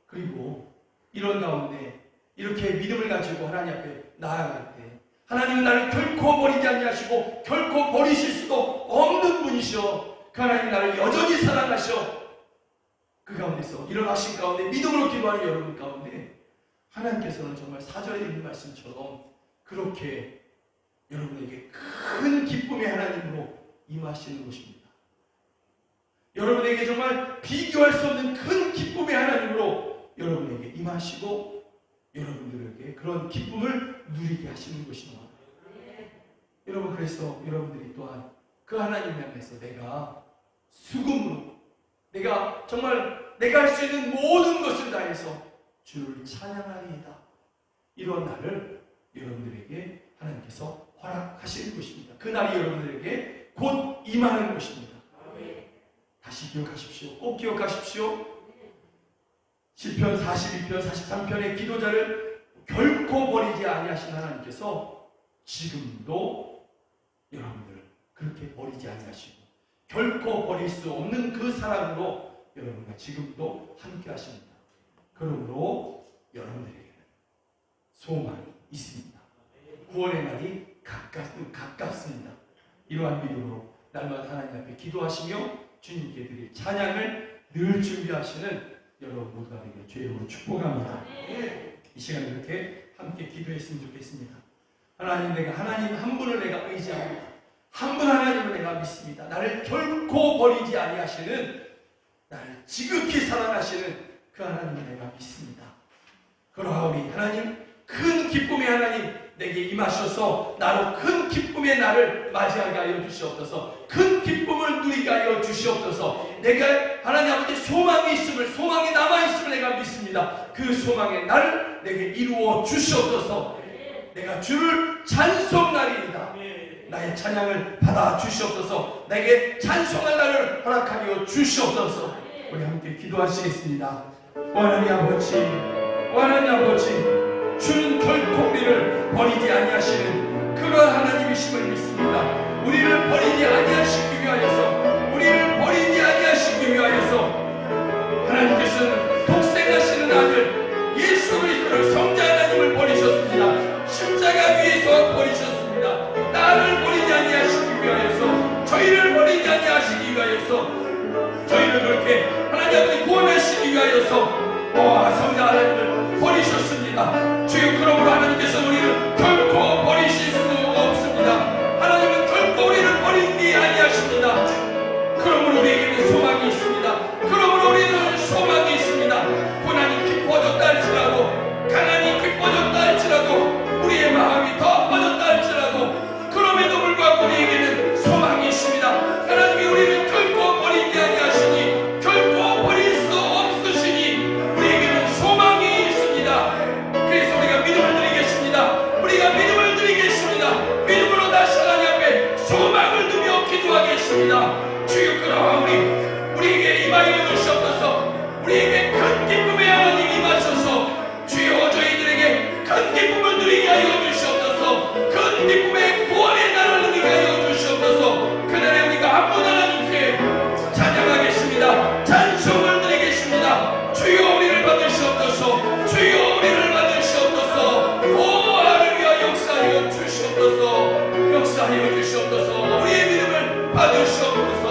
그리고 이런 가운데 이렇게 믿음을 가지고 하나님 앞에 나아갈 때 하나님은 나를 결코 버리지 아니하시고 결코 버리실 수도 없는 분이시오. 그 하나님 나를 여전히 사랑하시오. 그 가운데서 일어나신 가운데 믿음으로 기도하는 여러분 가운데 하나님께서는 정말 4절에 있는 말씀처럼 그렇게 여러분에게 큰 기쁨의 하나님으로 임하시는 것입니다. 여러분에게 정말 비교할 수 없는 큰 기쁨의 하나님으로 여러분에게 임하시고 여러분들에게 그런 기쁨을 누리게 하시는 것입니다. 여러분, 그래서 여러분들이 또한 그 하나님 향해서 내가 수금으로 내가 할 수 있는 모든 것을 다해서 주를 찬양하리이다. 이런 날을 여러분들에게 하나님께서 허락하시는 것입니다. 그 날이 여러분들에게 곧 임하는 것입니다. 다시 기억하십시오. 꼭 기억하십시오. 시편 42편 43편의 기도자를 결코 버리지 아니하신 하나님께서 지금도 여러분들을 그렇게 버리지 아니하시고 결코 버릴 수 없는 그 사랑으로 여러분과 지금도 함께 하십니다. 그러므로 여러분들에게는 소망이 있습니다. 구원의 날이 가깝습니다. 이러한 믿음으로 날마다 하나님 앞에 기도하시며 주님께 드릴 찬양을 늘 준비하시는 여러분 모두가 되길 주님으로 축복합니다. 이 시간에 이렇게 함께 기도했으면 좋겠습니다. 하나님, 내가 하나님 한 분을 내가 의지합니다. 한 분 하나님을 내가 믿습니다. 나를 결코 버리지 아니하시는, 나를 지극히 사랑하시는 그 하나님을 내가 믿습니다. 그러하오니 하나님, 큰 기쁨의 하나님, 내게 임하셔서 나로 큰 기쁨의 날을 맞이하게 하여 주시옵소서. 큰 기쁨을 누리게 하여 주시옵소서. 내가 하나님 아버지 소망이 있음을, 소망이 남아있음을 내가 믿습니다. 그 소망의 날을 내게 이루어 주시옵소서. 내가 주를 찬송하리이다. 나의 찬양을 받아 주시옵소서. 내게 찬송할 날을 허락하여 주시옵소서. 우리 함께 기도하시겠습니다. 하나님 아버지, 하나님 아버지, 주는 결코 우리를 버리지 아니하시는 그러한 하나님이심을 믿습니다. 우리를 버리지 아니하시기 위하여서, 우리를 버리지 아니하시기 위하여서 하나님께서는 독생하시는 아들 예수 그리스도를 성자 하나님을 버리셨습니다. 십자가 위에서 버리셨습니다. 나를 버리지 아니하시기 위하여서, 저희를 버리지 아니하시기 위하여서, 저희를 그렇게 하나님 아버지 구원하시기 위하여서 성자 하나님을 버리셨습니다. 주여, 그러므로 하나님께서 우리를 결코 버리실 수 없습니다. 하나님은 결코 우리를 버리지 아니하십니다. 그러므로 우리에게는 소망이 있습니다. 그러므로 우리는 소망이 있습니다. 고난이 깊어졌다 할지라도, 가난이 깊어졌다 할지라도, 우리의 마음이 더 아파졌다 할지라도, 그럼에도 불구하고 우리에게는 소망이 있습니다. 하나님이 우리를 결코 버리지 아니하시니, 결코 버릴 수 없으시니 우리에게는 소망이 있습니다. 그래서 우리가 믿음을 드리겠습니다. 우리가 믿음을 드리겠습니다. 믿음으로 다시 하나님 앞에 소망을 두며 기도하겠습니다. 주여, 그러한 우리에게 임하여 주시옵소서. 우리에게 큰 기쁨의 하나님 임하셔서 주여, 저희들에게 큰 기쁨을 누리게 하여 주시옵소서. 큰 기쁨의 구원의 날을 누리게 하여 주시옵소서. 그날에 우리가 한 분 하나님께 찬양하겠습니다. 찬송을 드리겠습니다. 주여, 우리를 받으시옵소서. 주여, 우리를 받으시옵소서. 오 할렐루야, 역사하여 주시옵소서. 역사하여 주시옵소서. 우리의 믿음을 받으시옵소서.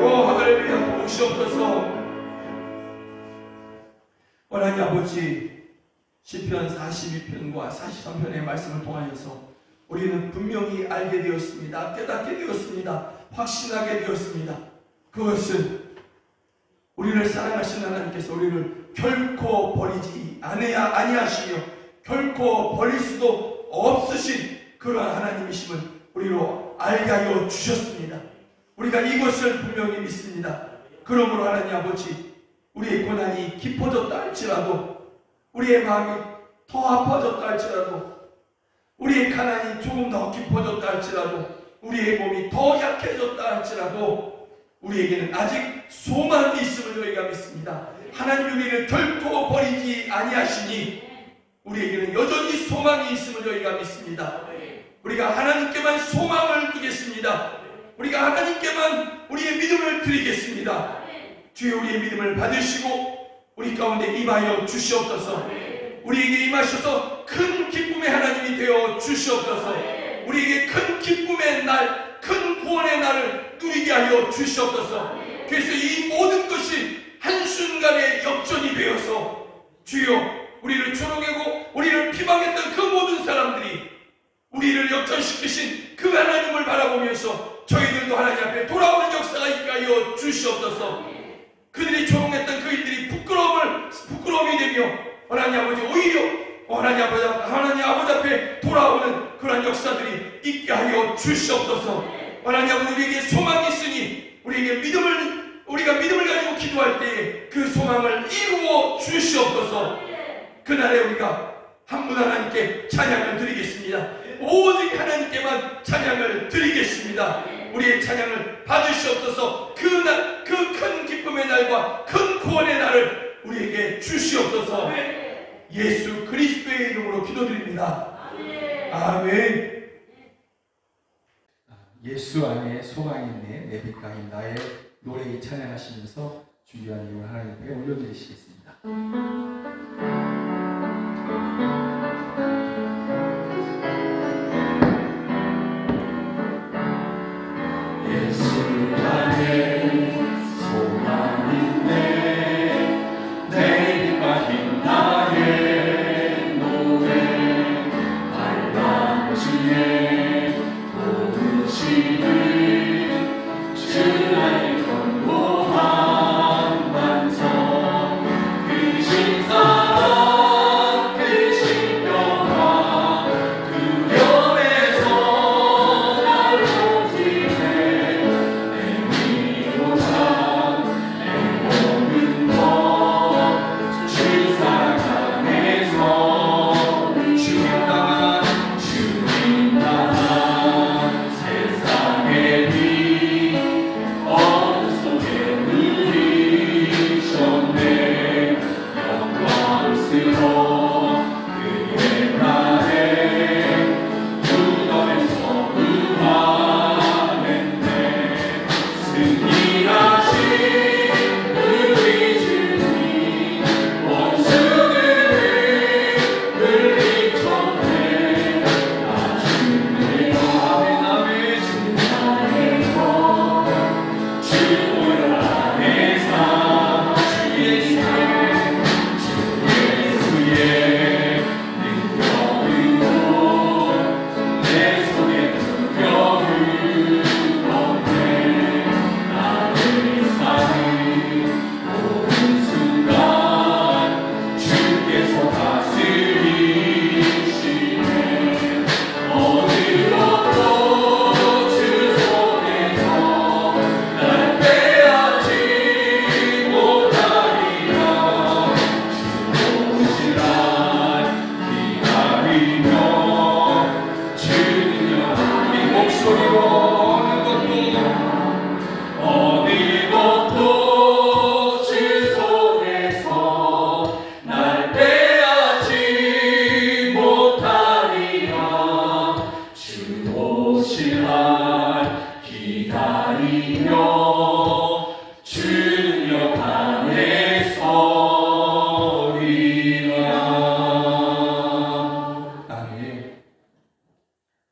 오 할렐루야, 도우시옵소서. 하나님 아버지, 시편 42편과 43편의 말씀을 통하여서 우리는 분명히 알게 되었습니다. 깨닫게 되었습니다. 확신하게 되었습니다. 그것은 우리를 사랑하시는 하나님께서 우리를 결코 버리지 아니하시며 결코 버릴 수도 없으신 그러한 하나님이심을 우리로 알게 하여 주셨습니다. 우리가 이것을 분명히 믿습니다. 그러므로 하나님 아버지, 우리의 고난이 깊어졌다 할지라도, 우리의 마음이 더 아파졌다 할지라도, 우리의 가난이 조금 더 깊어졌다 할지라도, 우리의 몸이 더 약해졌다 할지라도 우리에게는 아직 소망이 있음을 저희가 믿습니다. 하나님이 우리를 결코 버리지 아니하시니 우리에게는 여전히 소망이 있음을 저희가 믿습니다. 우리가 하나님께만 소망을 두겠습니다. 우리가 하나님께만 우리의 믿음을 드리겠습니다. 주여, 우리의 믿음을 받으시고 우리 가운데 임하여 주시옵소서. 우리에게 임하셔서 큰 기쁨의 하나님이 되어 주시옵소서. 우리에게 큰 기쁨의 날, 큰 구원의 날을 누리게 하여 주시옵소서. 그래서 이 모든 것이 한순간에 역전이 되어서 주여, 우리를 초롱하고 우리를 비방했던 그 모든 사람들이 우리를 역전시키신 그 하나님을 바라보면서 저희들도 하나님 앞에 돌아오는 역사가 있게 하여 주시옵소서. 그들이 조롱했던 그들이 부끄러움이 되며 하나님 아버지, 오히려 하나님 아버지 앞에 돌아오는 그런 역사들이 있게 하여 주시옵소서. 하나님 아버지, 우리에게 소망이 있으니 우리가 믿음을 가지고 기도할 때에 그 소망을 이루어 주시옵소서. 그날에 우리가 한 분 하나님께 찬양을 드리겠습니다. 오직 하나님께만 찬양을 드리겠습니다. 우리의 찬양을 받으시옵소서. 그날, 그 큰 기쁨의 날과 큰 구원의 날을 우리에게 주시옵소서. 예수 그리스도의 이름으로 기도드립니다. 아멘. 예수 안에 소망이 있네, 내 빛깔인 나의 노래에 찬양하시면서 주귀한 이름을 하나님께 올려드리시겠습니다. 그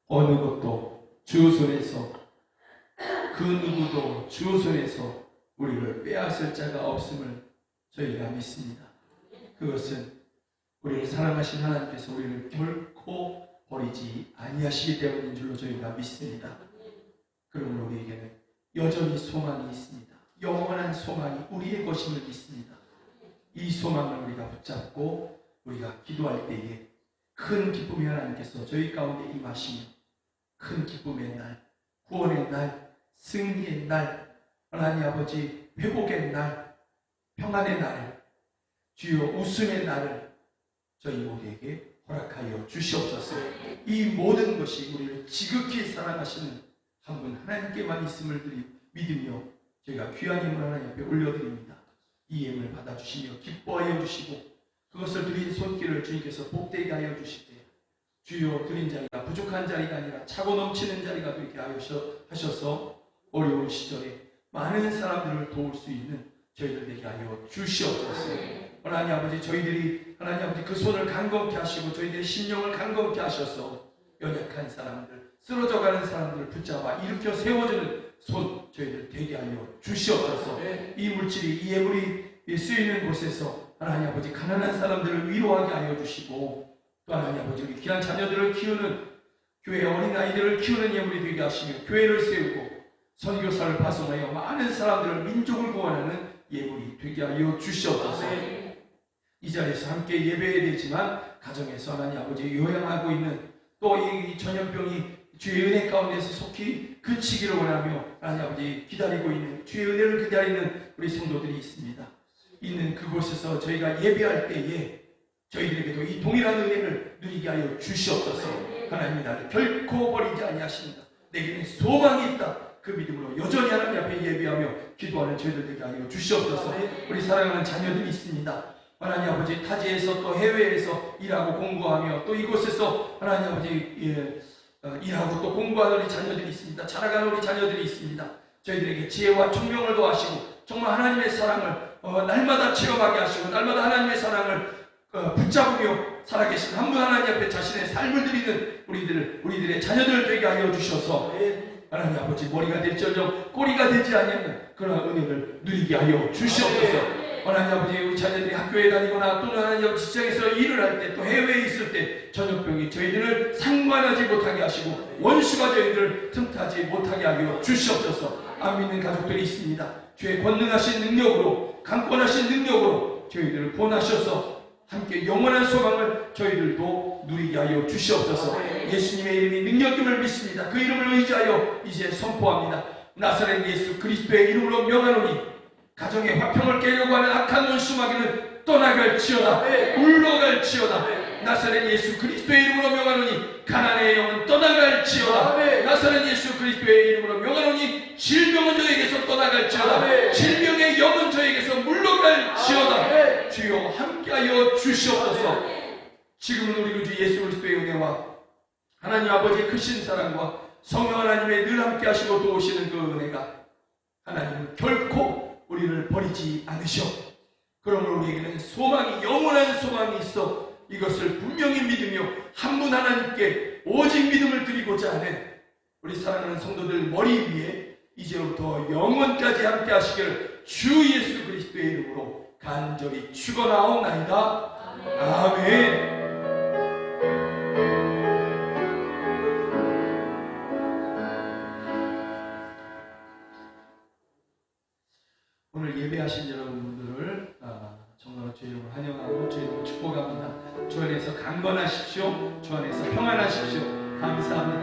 어느 것도 주 손에서, 그 누구도 주 손에서 우리를 빼앗을 자가 없음을 저희가 믿습니다. 그것은 우리를 사랑하신 하나님께서 우리를 결코 버리지 아니하시기 때문인 줄로 저희가 믿습니다. 그러므로 우리에게는 여전히 소망이 있습니다. 영원한 소망이 우리의 것임을 믿습니다. 이 소망을 우리가 붙잡고 우리가 기도할 때에 큰 기쁨이 하나님께서 저희 가운데 임하시며 큰 기쁨의 날, 구원의 날, 승리의 날, 하나님 아버지 회복의 날, 평안의 날, 주여 웃음의 날을 저희 모두에게 허락하여 주시옵소서. 이 모든 것이 우리를 지극히 사랑하시는 한 분 하나님께만 있음을 믿으며 저희가 귀한 힘을 하나님 앞에 올려드립니다. 이 예물을 받아주시며 기뻐하여 주시고 그것을 드린 손길을 주님께서 복되게 하여 주시되 주여 드린 자리가 부족한 자리가 아니라 차고 넘치는 자리가 되게 하셔서 어려운 시절에 많은 사람들을 도울 수 있는 저희들 되게 하여 주시옵소서. 하나님 아버지 저희들이 하나님 아버지 그 손을 강건케 하시고 저희들의 심령을 강건케 하셔서 연약한 사람들 쓰러져가는 사람들을 붙잡아 일으켜 세워주는 손 저희들 되게 하여 주시옵소서. 이 물질이 이 예물이 쓰이는 곳에서 하나님 아버지 가난한 사람들을 위로하게 하여 주시고 또 하나님 아버지 우리 귀한 자녀들을 키우는 교회 어린아이들을 키우는 예물이 되게 하시며 교회를 세우고 선교사를 파송하여 많은 사람들을 민족을 구원하는 예물이 되게 하여 주시옵소서. 이 자리에서 함께 예배해야 되지만 가정에서 하나님 아버지 요양하고 있는 또 이 전염병이 주의 은혜 가운데서 속히 그치기를 원하며 하나님 아버지 기다리고 있는 주의 은혜를 기다리는 우리 성도들이 있습니다. 있는 그곳에서 저희가 예배할 때에 저희들에게도 이 동일한 은혜를 누리게 하여 주시옵소서. 하나님이 나를 결코 버리지 아니하신다. 내게는 소망이 있다. 그 믿음으로 여전히 하나님 앞에 예배하며 기도하는 저희들 되게 하여 주시옵소서. 우리 사랑하는 자녀들이 있습니다. 하나님 아버지 타지에서 또 해외에서 일하고 공부하며 또 이곳에서 하나님 아버지 일하고 또 공부하는 우리 자녀들이 있습니다. 자라가는 우리 자녀들이 있습니다. 저희들에게 지혜와 총명을 더하시고 정말 하나님의 사랑을 날마다 체험하게 하시고 날마다 하나님의 사랑을 붙잡으며 살아계신 한 분 하나님 앞에 자신의 삶을 드리는 우리들의 자녀들 되게 하여 주셔서 하나님 아버지 머리가 될지언정 꼬리가 되지 아니하는 그런 은혜를 누리게 하여 주시옵소서. 하나님 아버지 우리 자녀들이 학교에 다니거나 또는 하나님 아버지 직장에서 일을 할 때 또 해외에 있을 때 전염병이 저희들을 상관하지 못하게 하시고 원수가 저희들을 틈타지 못하게 하여 주시옵소서. 안 믿는 가족들이 있습니다. 주의 권능하신 능력으로 강권하신 능력으로 저희들을 구원하셔서 함께 영원한 소망을 저희들도 누리게 하여 주시옵소서. 예수님의 이름이 능력임을 믿습니다. 그 이름을 의지하여 이제 선포합니다. 나사렛 예수 그리스도의 이름으로 명하노니 가정의 화평을 깨려고 하는 악한 원수마귀는 떠나갈지어다. 물러갈지어다. 나사렛 예수 그리스도의 이름으로 명하노니 가난의 영은 떠나갈지어다. 나사렛 예수 그리스도의 이름으로 명하노니 질병은 저에게서 떠나갈지어다. 질병의 영은 저에게서 물러갈지어다. 주여 함께하여 주시옵소서. 지금은 우리 주 예수 그리스도의 은혜와 하나님 아버지의 크신 사랑과 성령 하나님의 늘 함께하시고 도우시는 그 은혜가 하나님은 결코 우리를 버리지 않으셔. 그러므로 우리에게는 소망이 영원한 소망이 있어 이것을 분명히 믿으며 한 분 하나님께 오직 믿음을 드리고자 하는 우리 사랑하는 성도들 머리 위에 이제부터 영원까지 함께 하시기를 주 예수 그리스도의 이름으로 간절히 축원하옵나이다. 아멘. 오늘 예배하신 여러분들을 정말 주의 이름으로 환영하고 주의 이름으로 축복합니다. 주 안에서 강건하십시오. 주 안에서 평안하십시오. 감사합니다.